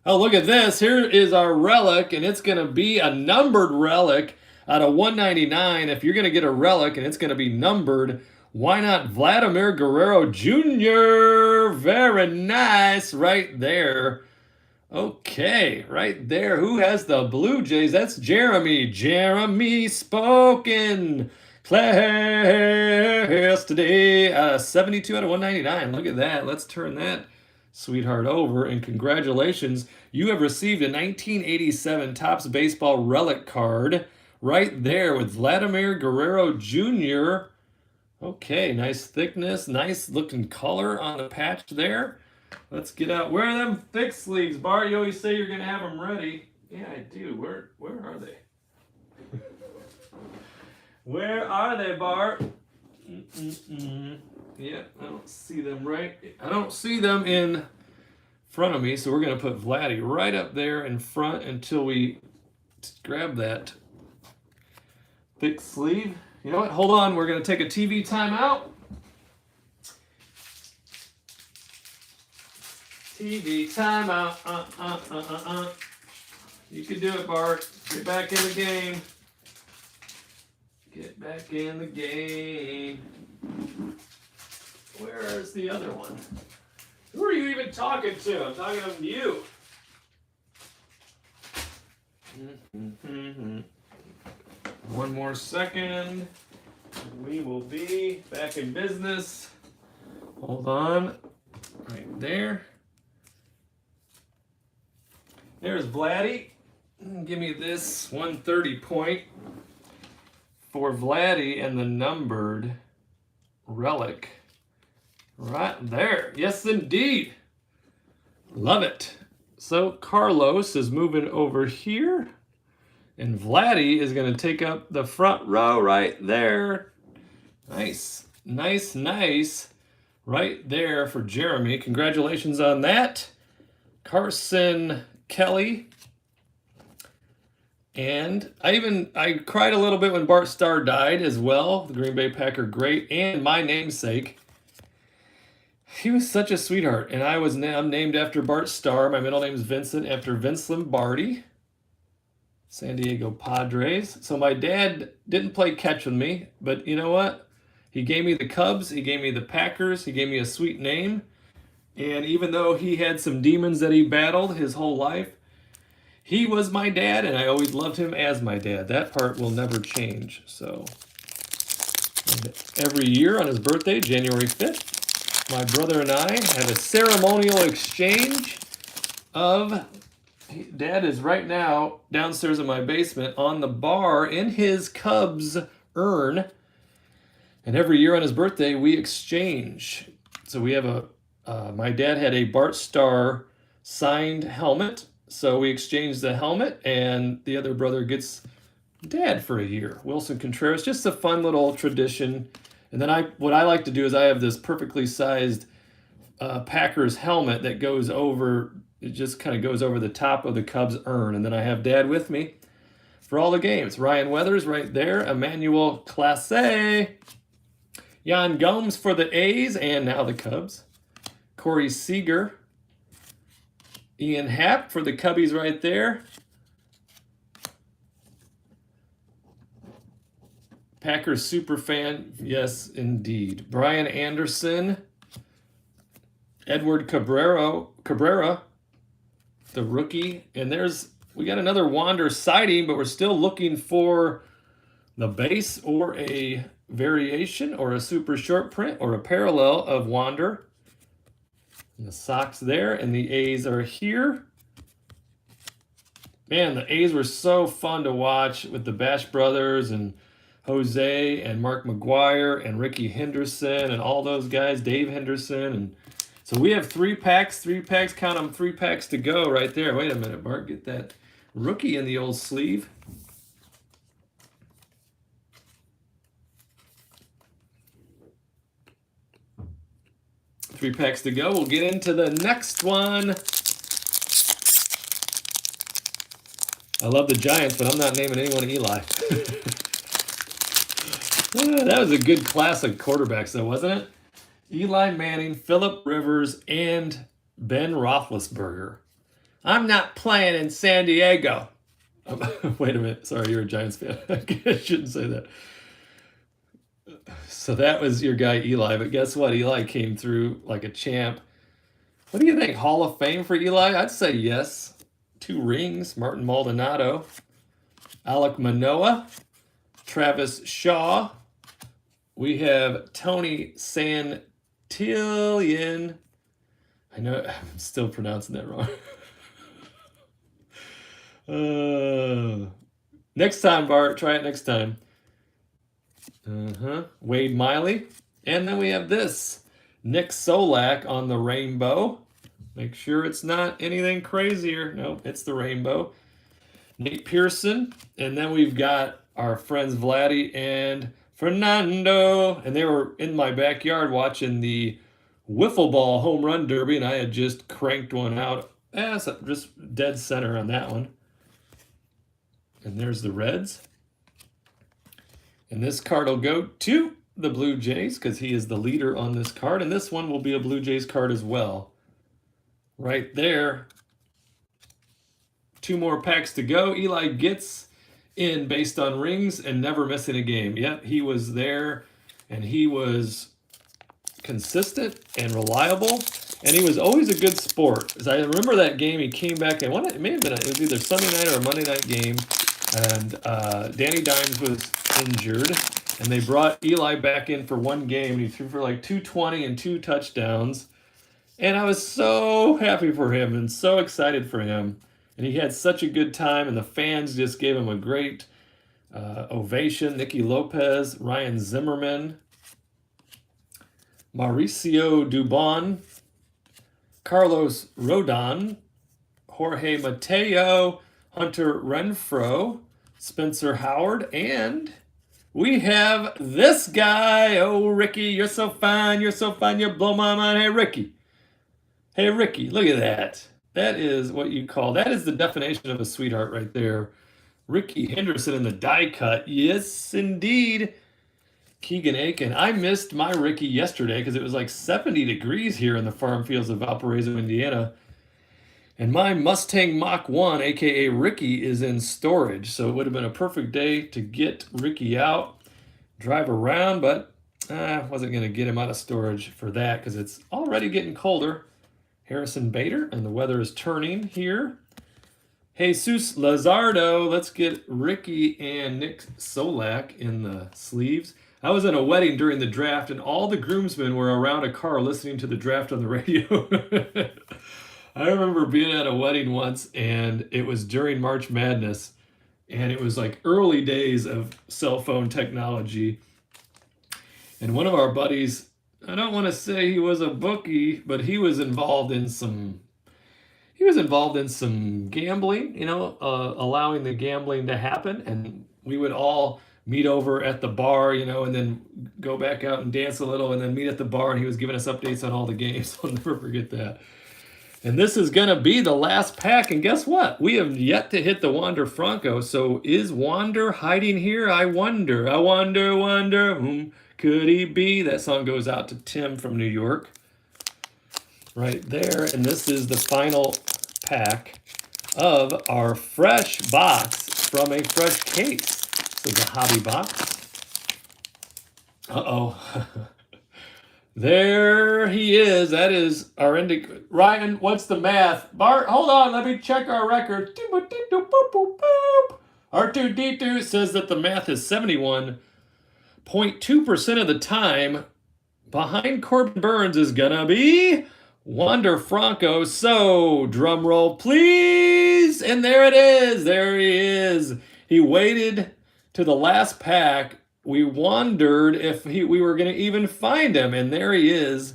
Oh, look at this. Here is our relic, and it's going to be a numbered relic out of 199. If you're going to get a relic and it's going to be numbered, why not Vladimir Guerrero Jr.? Very nice right there. Okay, right there. Who has the Blue Jays? That's Jeremy. Jeremy Spoken. Class today. 72 out of 199. Look at that. Let's turn that sweetheart over. And congratulations. You have received a 1987 Topps Baseball relic card right there with Vladimir Guerrero Jr. Okay, nice thickness, nice looking color on the patch there. Let's get out. Where are them thick sleeves, Bart? You always say you're going to have them ready. Yeah, I do. Where are they? Where are they, Bart? Yeah, I don't see them right. I don't see them in front of me, so we're going to put Vladdy right up there in front until we grab that thick sleeve. You know what? Hold on. We're going to take a TV timeout. TV timeout. You can do it, Bart. Get back in the game. Get back in the game. Where is the other one? Who are you even talking to? I'm talking to you. One more second. We will be back in business. Hold on. Right there. There's Vladdy. Give me this 130 point for Vladdy and the numbered relic right there. Yes, indeed. Love it. So Carlos is moving over here. And Vladdy is going to take up the front row right there. Nice. Nice, nice. Right there for Jeremy. Congratulations on that. Carson Kelly. And I cried a little bit when Bart Starr died as well. The Green Bay Packer great. And my namesake. He was such a sweetheart. And I'm named after Bart Starr. My middle name is Vincent, after Vince Lombardi. San Diego Padres. So my dad didn't play catch with me, but you know what? He gave me the Cubs, he gave me the Packers, he gave me a sweet name. And even though he had some demons that he battled his whole life, he was my dad, and I always loved him as my dad. That part will never change. So every year on his birthday, January 5th, my brother and I have a ceremonial exchange of Dad is right now downstairs in my basement on the bar in his Cubs urn. And every year on his birthday, we exchange. So we have my dad had a Bart Starr signed helmet. So we exchanged the helmet, and the other brother gets Dad for a year. Wilson Contreras, just a fun little tradition. And then what I like to do is I have this perfectly sized Packers helmet that goes over, it just kind of goes over the top of the Cubs urn. And then I have Dad with me for all the games. Ryan Weathers right there, Emmanuel Clase, Yan Gomes for the A's and now the Cubs, Corey Seeger, Ian Happ for the Cubbies right there, Packers superfan, yes indeed, Brian Anderson, Edward Cabrera, the rookie, and we got another Wander sighting, but we're still looking for the base or a variation or a super short print or a parallel of Wander. And the Sox there, and the A's are here. Man, the A's were so fun to watch with the Bash brothers and Jose and Mark McGuire and Ricky Henderson and all those guys, Dave Henderson. And so we have 3 packs, count them, 3 packs to go right there. Wait a minute, Bart, get that rookie in the old sleeve. Three packs to go. We'll get into the next one. I love the Giants, but I'm not naming anyone Eli. That was a good class of quarterbacks, though, wasn't it? Eli Manning, Phillip Rivers, and Ben Roethlisberger. I'm not playing in San Diego. Wait a minute. Sorry, you're a Giants fan. I shouldn't say that. So that was your guy Eli, but guess what? Eli came through like a champ. What do you think? Hall of Fame for Eli? I'd say yes. 2 rings. Martin Maldonado, Alek Manoah, Travis Shaw. We have Tony Santillan. I know I'm still pronouncing that wrong. Next time, Bart. Try it next time. Wade Miley. And then we have this. Nick Solak on the rainbow. Make sure it's not anything crazier. No, it's the rainbow. Nate Pearson. And then we've got our friends Vladdy and Fernando. And they were in my backyard watching the wiffle ball home run derby, and I had just cranked one out. So just dead center on that one. And there's the Reds. And this card will go to the Blue Jays because he is the leader on this card. And this one will be a Blue Jays card as well. Right there. 2 more packs to go. Eli gets in based on rings and never missing a game. Yep, he was there and he was consistent and reliable. And he was always a good sport. As I remember that game, he came back and it may have been, it was either Sunday night or a Monday night game. And Danny Dimes was injured, and they brought Eli back in for 1 game, and he threw for like 220 and 2 touchdowns. And I was so happy for him and so excited for him. And he had such a good time, and the fans just gave him a great ovation. Nicky Lopez, Ryan Zimmerman, Mauricio Dubon, Carlos Rodon, Jorge Mateo, Hunter Renfroe, Spencer Howard, and we have this guy. Oh, Ricky, you're so fine. You're so fine. You blow my mind. Hey, Ricky. Hey, Ricky, look at that. That is what you call, that is the definition of a sweetheart right there. Ricky Henderson in the die cut. Yes, indeed. Keegan Aiken. I missed my Ricky yesterday because it was like 70 degrees here in the farm fields of Valparaiso, Indiana. And my Mustang Mach 1, a.k.a. Ricky, is in storage. So it would have been a perfect day to get Ricky out, drive around, but I wasn't going to get him out of storage for that because it's already getting colder. Harrison Bader, and the weather is turning here. Jesus Lazardo. Let's get Ricky and Nick Solak in the sleeves. I was in a wedding during the draft, and all the groomsmen were around a car listening to the draft on the radio. I remember being at a wedding once, and it was during March Madness, and it was like early days of cell phone technology. And one of our buddies, I don't want to say he was a bookie, but he was involved in some gambling, allowing the gambling to happen. And we would all meet over at the bar, and then go back out and dance a little and then meet at the bar. And he was giving us updates on all the games. I'll never forget that. And this is going to be the last pack. And guess what? We have yet to hit the Wander Franco. So is Wander hiding here? I wonder, whom could he be? That song goes out to Tim from New York. Right there. And this is the final pack of our fresh box from a fresh case. So the hobby box. Uh-oh. There he is. That is our Ryan, what's the math? Bart, hold on. Let me check our record. R2D2 says that the math is 71.2% of the time. Behind Corbin Burns is going to be Wander Franco. So, drum roll, please. And there it is. There he is. He waited to the last pack. We wondered if we were going to even find him. And there he is.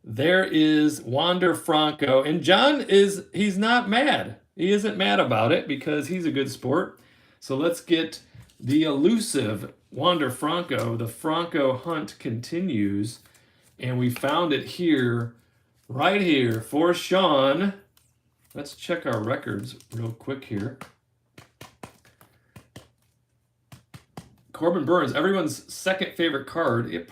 There is Wander Franco. And John he's not mad. He isn't mad about it because he's a good sport. So let's get the elusive Wander Franco. The Franco hunt continues. And we found it here. Right here for Sean. Let's check our records real quick here. Corbin Burns, everyone's second favorite card.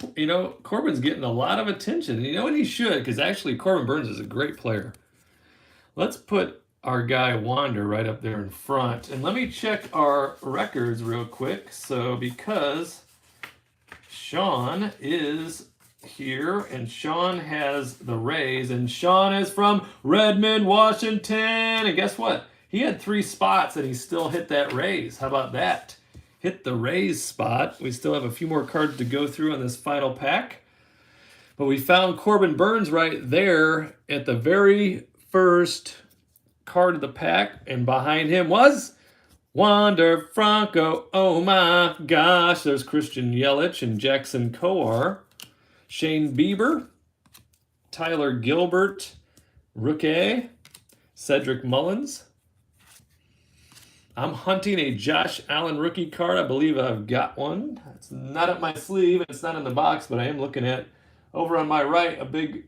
Corbin's getting a lot of attention. And he should, because actually Corbin Burns is a great player. Let's put our guy Wander right up there in front. And let me check our records real quick. So because Sean is here, and Sean has the Rays, and Sean is from Redmond, Washington. And guess what? He had 3 spots, and he still hit that Rays. How about that? Hit the Rays spot. We still have a few more cards to go through on this final pack. But we found Corbin Burns right there at the very first card of the pack. And behind him was Wander Franco. Oh my gosh. There's Christian Yelich and Jackson Kowar. Shane Bieber. Tyler Gilbert. Rookie. Cedric Mullins. I'm hunting a Josh Allen rookie card. I believe I've got one. It's not up my sleeve. It's not in the box, but I am looking at, over on my right, a big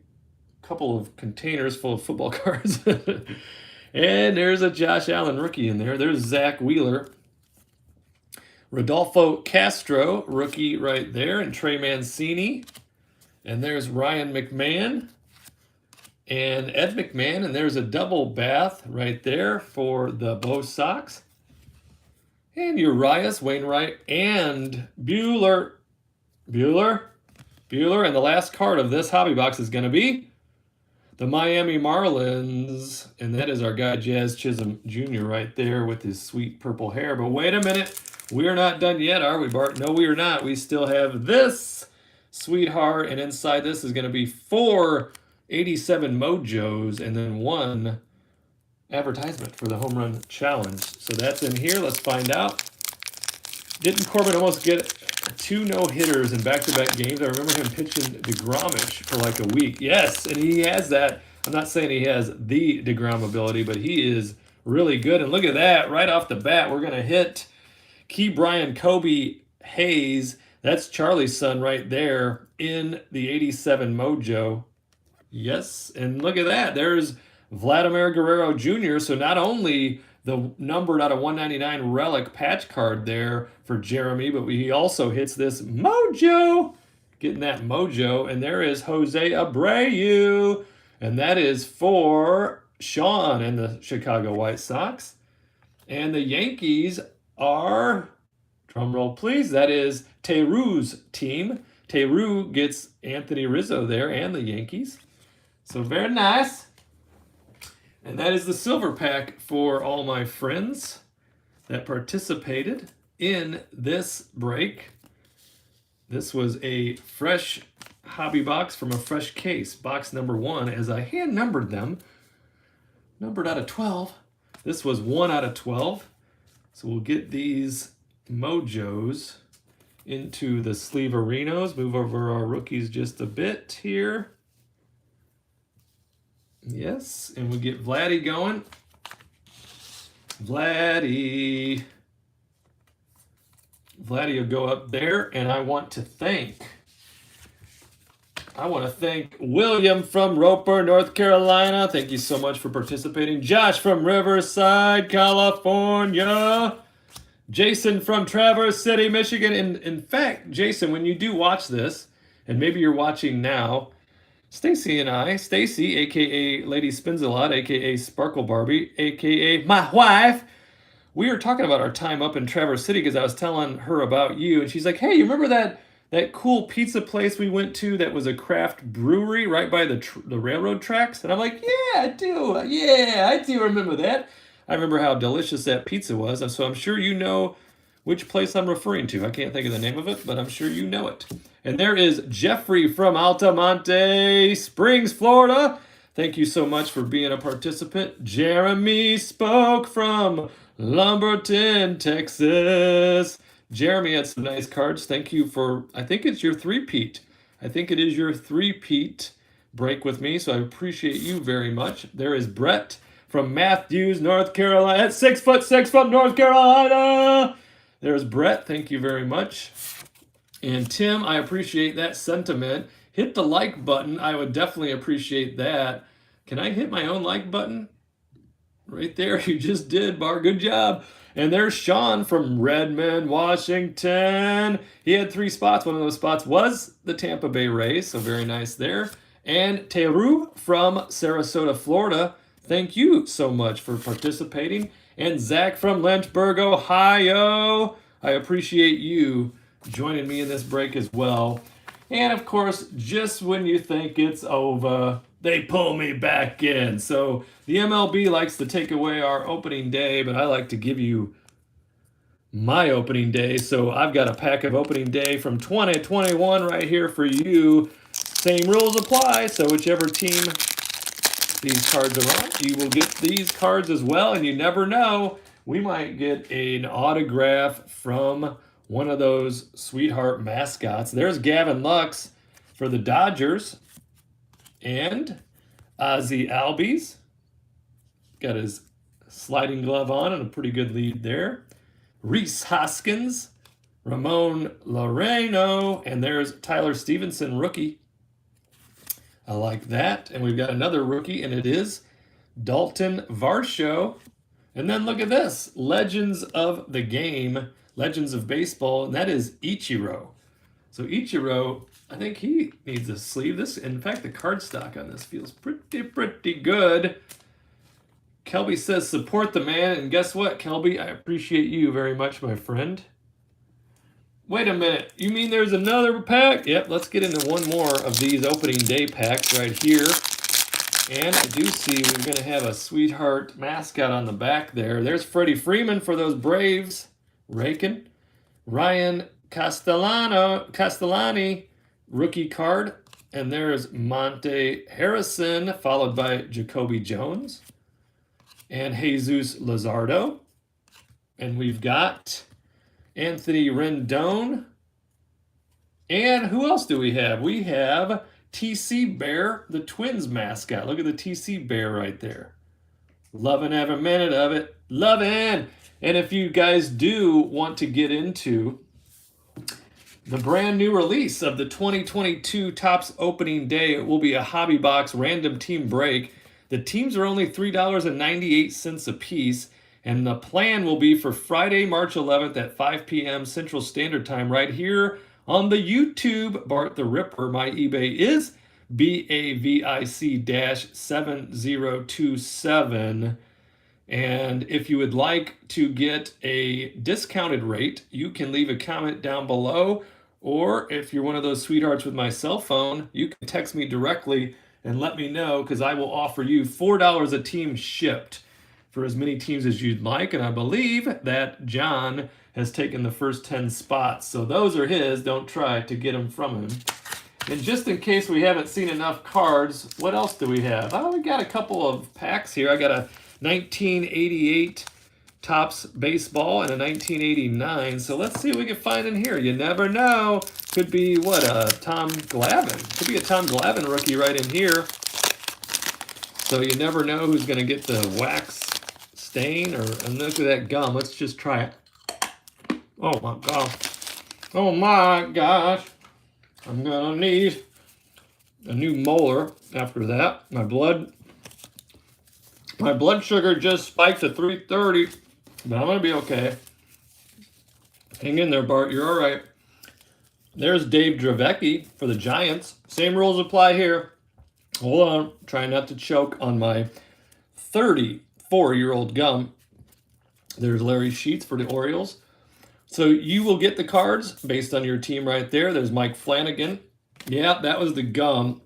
couple of containers full of football cards. And there's a Josh Allen rookie in there. There's Zach Wheeler. Rodolfo Castro, rookie right there. And Trey Mancini. And there's Ryan McMahon. And Ed McMahon. And there's a double bath right there for the Bo Sox. And Urias, Wainwright, and Bueller. And the last card of this hobby box is going to be the Miami Marlins. And that is our guy, Jazz Chisholm Jr. right there with his sweet purple hair. But wait a minute. We are not done yet, are we, Bart? No, we are not. We still have this sweetheart. And inside this is going to be 4 87 Mojos and then 1 advertisement for the Home Run Challenge. So that's in here. Let's find out. Didn't Corbin almost get 2 no-hitters in back-to-back games? I remember him pitching DeGrom-ish for like a week. Yes, and he has that. I'm not saying he has the DeGrom ability, but he is really good. And look at that. Right off the bat, we're going to hit Key Brian Kobe Hayes. That's Charlie's son right there in the 87 Mojo. Yes, and look at that. There's Vladimir Guerrero Jr. So not only the numbered out of 199 relic patch card there for Jeremy, but he also hits this Mojo. Getting that Mojo. And there is Jose Abreu. And that is for Sean and the Chicago White Sox. And the Yankees are, drum roll please, that is Teru's team. Teru gets Anthony Rizzo there and the Yankees. So very nice. And that is the silver pack for all my friends that participated in this break. This was a fresh hobby box from a fresh case, box number 1, as I hand numbered them. numbered out of 12. This was 1 out of 12. So we'll get these mojos into the sleeve-arinos. Move over our rookies just a bit here. Yes, and we get Vladdy going. Vladdy will go up there, and I want to thank William from Roper, North Carolina. Thank you so much for participating. Josh from Riverside, California. Jason from Traverse City, Michigan. In fact, Jason, when you do watch this, and maybe you're watching now, Stacy, a.k.a. Lady Spins a Lot, a.k.a. Sparkle Barbie, a.k.a. my wife, we were talking about our time up in Traverse City because I was telling her about you, and she's like, hey, you remember that cool pizza place we went to that was a craft brewery right by the railroad tracks? And I'm like, yeah, I do. Yeah, I do remember that. I remember how delicious that pizza was, and so I'm sure you know which place I'm referring to. I can't think of the name of it, but I'm sure you know it. And there is Jeffrey from Altamonte Springs, Florida. Thank you so much for being a participant. Jeremy spoke from Lumberton, Texas. Jeremy had some nice cards. Thank you for, I think it's your three-peat. I think it is your three-peat break with me, so I appreciate you very much. There is Brett from Matthews, North Carolina. That's 6'6" from North Carolina. There's Brett. Thank you very much. And Tim, I appreciate that sentiment. Hit the like button. I would definitely appreciate that. Can I hit my own like button? Right there. You just did, Bar. Good job. And there's Sean from Redmond, Washington. He had 3 spots. One of those spots was the Tampa Bay Rays, so very nice there. And Teru from Sarasota, Florida. Thank you so much for participating. And Zach from Lynchburg, Ohio. I appreciate you joining me in this break as well. And of course, just when you think it's over, they pull me back in. So the MLB likes to take away our opening day, but I like to give you my opening day. So I've got a pack of opening day from 2021 right here for you. Same rules apply. So whichever team these cards are on, you will get these cards as well. And you never know, we might get an autograph from one of those sweetheart mascots. There's Gavin Lux for the Dodgers. And Ozzie Albies. Got his sliding glove on and a pretty good lead there. Reese Hoskins. Ramon Laureano. And there's Tyler Stevenson, rookie. I like that. And we've got another rookie, and it is Dalton Varsho. And then look at this. Legends of the Game. Legends of Baseball. And that is Ichiro. So Ichiro, I think he needs a sleeve. This, in fact, the cardstock on this feels pretty good. Kelby says, support the man. And guess what, Kelby? I appreciate you very much, my friend. Wait a minute. You mean there's another pack? Yep, let's get into one more of these opening day packs right here. And I do see we're going to have a sweetheart mascot on the back there. There's Freddie Freeman for those Braves. Rakin. Ryan Castellani, rookie card. And there's Monte Harrison, followed by Jacoby Jones. And Jesus Luzardo. And we've got Anthony Rendon. And who else do we have? We have TC Bear, the Twins mascot. Look at the TC Bear right there. Loving every minute of it. Loving. And if you guys do want to get into the brand new release of the 2022 Topps opening day, it will be a hobby box random team break. The teams are only $3.98 a piece, and the plan will be for Friday, March 11th at 5 p.m. Central Standard Time right here on the YouTube Bart the Ripper. My eBay is BAVIC-7027. And if you would like to get a discounted rate, you can leave a comment down below. Or if you're one of those sweethearts with my cell phone, you can text me directly and let me know, because I will offer you $4 a team shipped for as many teams as you'd like. And I believe that John has taken the first 10 spots. So those are his. Don't try to get them from him. And just in case we haven't seen enough cards, what else do we have? Oh, we got a couple of packs here. I got a 1988 Topps baseball and a 1989. So let's see what we can find in here. You never know. Could be what, Tom Glavine. Could be a Tom Glavine rookie right in here. So you never know who's going to get the wax stain. And look at that gum. Let's just try it. Oh my gosh. Oh my gosh. I'm going to need a new molar after that. My blood sugar just spiked to 330, but I'm going to be okay. Hang in there, Bart. You're all right. There's Dave Dravecki for the Giants. Same rules apply here. Hold on. Trying not to choke on my 34-year-old gum. There's Larry Sheets for the Orioles. So you will get the cards based on your team right there. There's Mike Flanagan. Yeah, that was the gum.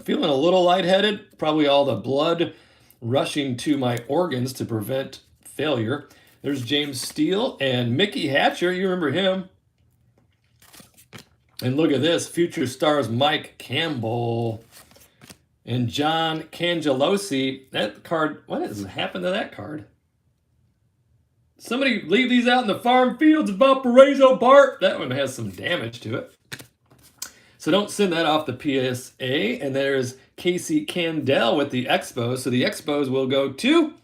Feeling a little lightheaded. Probably all the blood rushing to my organs to prevent failure. There's James Steele and Mickey Hatcher. You remember him. And look at this. Future stars Mike Campbell and John Cangelosi. That card, what has happened to that card? Somebody leave these out in the farm fields of Valparaiso, Bart. That one has some damage to it. So don't send that off the PSA. And there's Casey Candell with the Expos. So the Expos will go to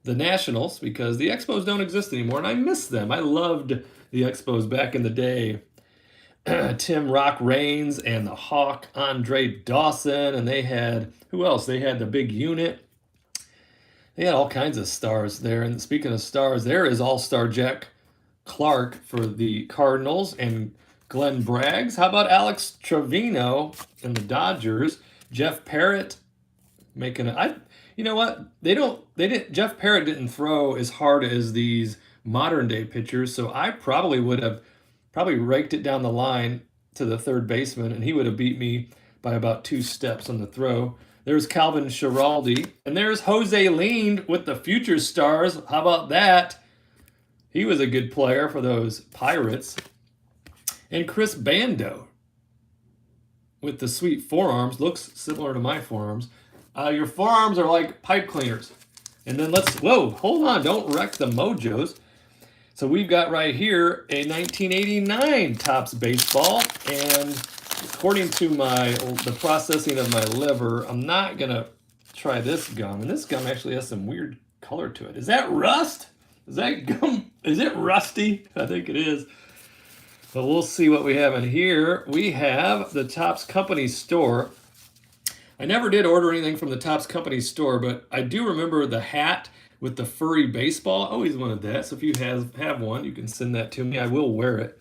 the Nationals because the Expos don't exist anymore, and I miss them. I loved the Expos back in the day. Tim Rock Raines and the Hawk Andre Dawson, and they had, who else? They had the big unit. They had all kinds of stars there. And speaking of stars, there is All-Star Jack Clark for the Cardinals and Glenn Braggs. How about Alex Trevino and the Dodgers? Jeff Parrott making you know what? Jeff Parrott didn't throw as hard as these modern day pitchers, so I probably would have raked it down the line to the third baseman, and he would have beat me by about 2 steps on the throw. There's Calvin Schiraldi, and there's Jose Lean with the Future Stars. How about that? He was a good player for those Pirates. And Chris Bando with the sweet forearms. Looks similar to my forearms. Your forearms are like pipe cleaners. And then whoa, hold on, don't wreck the mojos. So we've got right here a 1989 Topps baseball, and according to the processing of my liver, I'm not gonna try this gum. And this gum actually has some weird color to it. Is that rust? Is that gum? Is it rusty? I think it is. But we'll see what we have in here. We have the Topps Company store. I never did order anything from the Topps Company store, but I do remember the hat with the furry baseball. I always wanted that. So if you have one, you can send that to me. I will wear it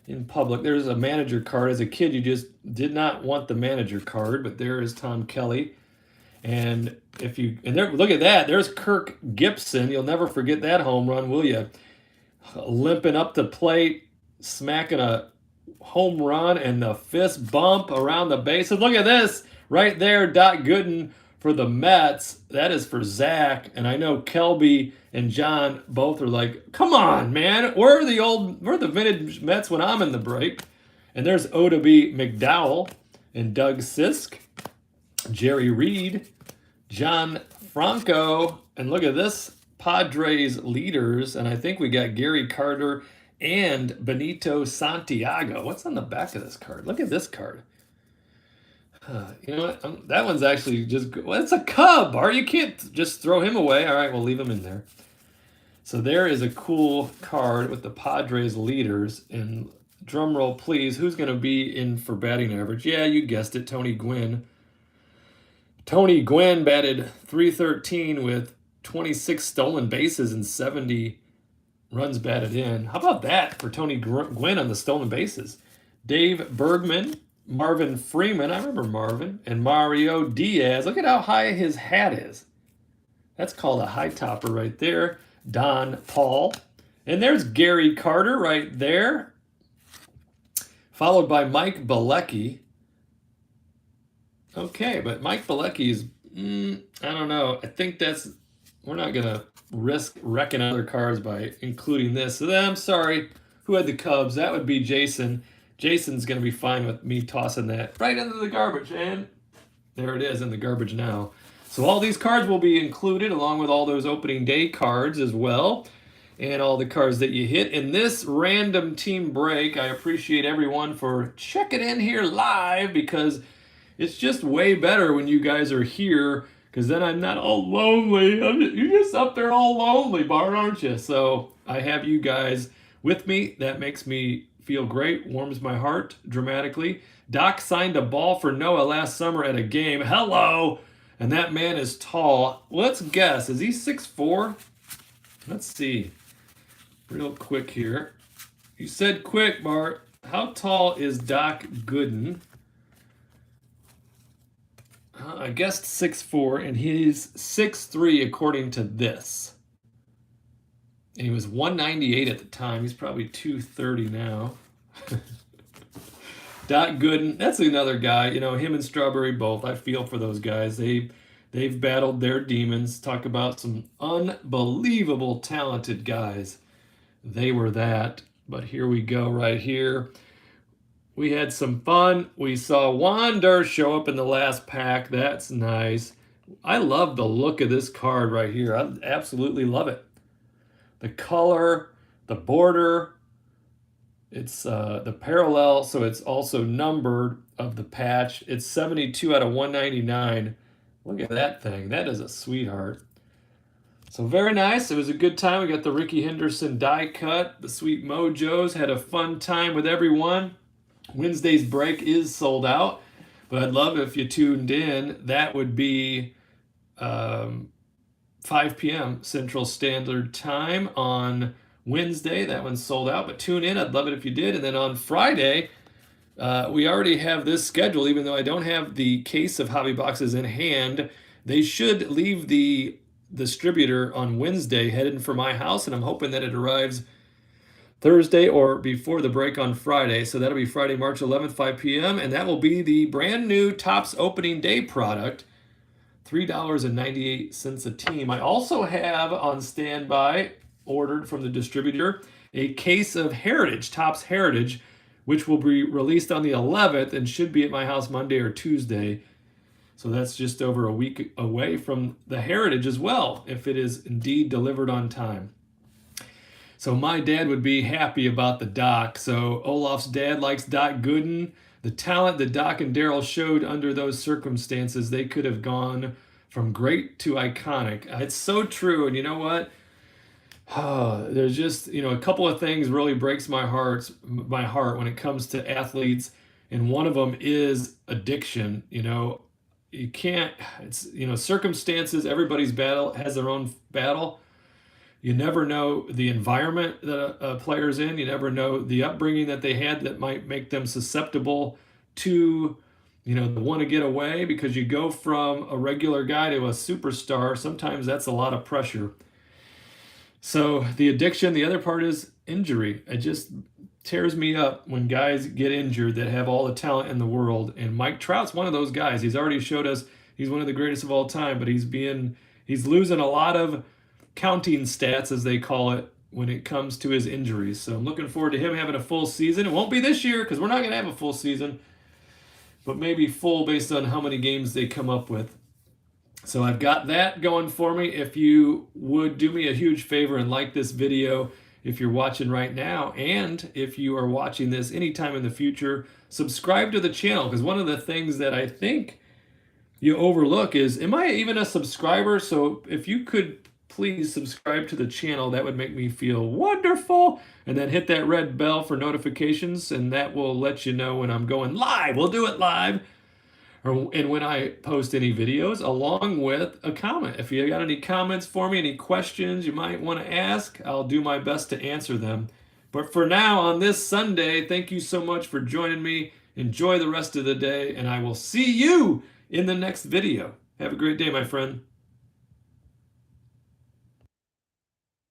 in public. There's a manager card. As a kid, you just did not want the manager card, but there is Tom Kelly. And look at that. There's Kirk Gibson. You'll never forget that home run, will you? Limping up the plate, smacking a home run, and the fist bump around the bases. Look at this right there. Doc Gooden for the Mets. That is for Zach. And I know Kelby and John both are like, come on, man. We're the vintage Mets when I'm in the break. And there's Oda B. McDowell and Doug Sisk, Jerry Reed, John Franco, and look at this, Padres leaders. And I think we got Gary Carter and Benito Santiago. What's on the back of this card? Look at this card. You know what? That one's actually it's a Cub, Art. You can't just throw him away. All right, we'll leave him in there. So there is a cool card with the Padres leaders. And drum roll, please. Who's going to be in for batting average? Yeah, you guessed it, Tony Gwynn. Tony Gwynn batted .313 with 26 stolen bases and 70 runs batted in. How about that for Tony Gwynn on the stolen bases? Dave Bergman, Marvin Freeman, I remember Marvin, and Mario Diaz. Look at how high his hat is. That's called a high topper right there. Don Paul. And there's Gary Carter right there, followed by Mike Bilecki. Okay, but Mike Bilecki's, I don't know. I think we're not going to risk wrecking other cards by including this. So then, I'm sorry, who had the Cubs? That would be Jason Jason's going to be fine with me tossing that right into the garbage. And there it is in the garbage now. So all these cards will be included along with all those opening day cards as well. And all the cards that you hit in this random team break. I appreciate everyone for checking in here live, because it's just way better when you guys are here, because then I'm not all lonely. You're just up there all lonely, Bart, aren't you? So I have you guys with me. That makes me feel great, warms my heart dramatically. Doc signed a ball for Noah last summer at a game. Hello! And that man is tall. Let's guess. Is he 6'4"? Let's see. Real quick here. You said quick, Bart. How tall is Doc Gooden? I guessed 6'4", and he's 6'3" according to this. And he was 198 at the time. He's probably 230 now. Doc Gooden, that's another guy. You know, him and Strawberry both. I feel for those guys. They've battled their demons. Talk about some unbelievable talented guys. They were that. But here we go right here. We had some fun. We saw Wander show up in the last pack. That's nice. I love the look of this card right here. I absolutely love it. The color, the border, it's the parallel, so it's also numbered of the patch. It's 72 out of 199. Look at that thing. That is a sweetheart. So very nice. It was a good time. We got the Ricky Henderson die cut. The Sweet Mojos had a fun time with everyone. Wednesday's break is sold out, but I'd love if you tuned in. That would be 5 p.m. Central Standard Time on Wednesday. That one's sold out, but tune in. I'd love it if you did. And then on Friday, we already have this schedule, even though I don't have the case of hobby boxes in hand. They should leave the distributor on Wednesday, headed for my house, and I'm hoping that it arrives Thursday or before the break on Friday. So that'll be Friday, March 11th, 5 p.m., and that will be the brand new Topps opening day product, $3.98 a team. I also have on standby, ordered from the distributor, a case of Heritage, Topps Heritage, which will be released on the 11th and should be at my house Monday or Tuesday. So that's just over a week away from the Heritage as well, if it is indeed delivered on time. So my dad would be happy about the Doc. So Olaf's dad likes Doc Gooden. The talent that Doc and Darryl showed under those circumstances, they could have gone from great to iconic. It's so true. And you know what? There's just, a couple of things really breaks my heart when it comes to athletes. And one of them is addiction. You can't, circumstances, everybody's battle has their own battle. You never know the environment that a player's in. You never know the upbringing that they had that might make them susceptible to, want to get away, because you go from a regular guy to a superstar. Sometimes that's a lot of pressure. So the addiction, the other part is injury. It just tears me up when guys get injured that have all the talent in the world. And Mike Trout's one of those guys. He's already showed us he's one of the greatest of all time, but he's losing a lot of counting stats, as they call it, when it comes to his injuries. So I'm looking forward to him having a full season. It won't be this year, because we're not going to have a full season, but maybe full based on how many games they come up with. So I've got that going for me. If you would do me a huge favor and like this video, if you're watching right now, and if you are watching this anytime in the future, subscribe to the channel, because one of the things that I think you overlook is, am I even a subscriber? So if you could please subscribe to the channel, that would make me feel wonderful. And then hit that red bell for notifications, and that will let you know when I'm going live. We'll do it live. And when I post any videos, along with a comment. If you got any comments for me, any questions you might want to ask, I'll do my best to answer them. But for now, on this Sunday, thank you so much for joining me. Enjoy the rest of the day, and I will see you in the next video. Have a great day, my friend.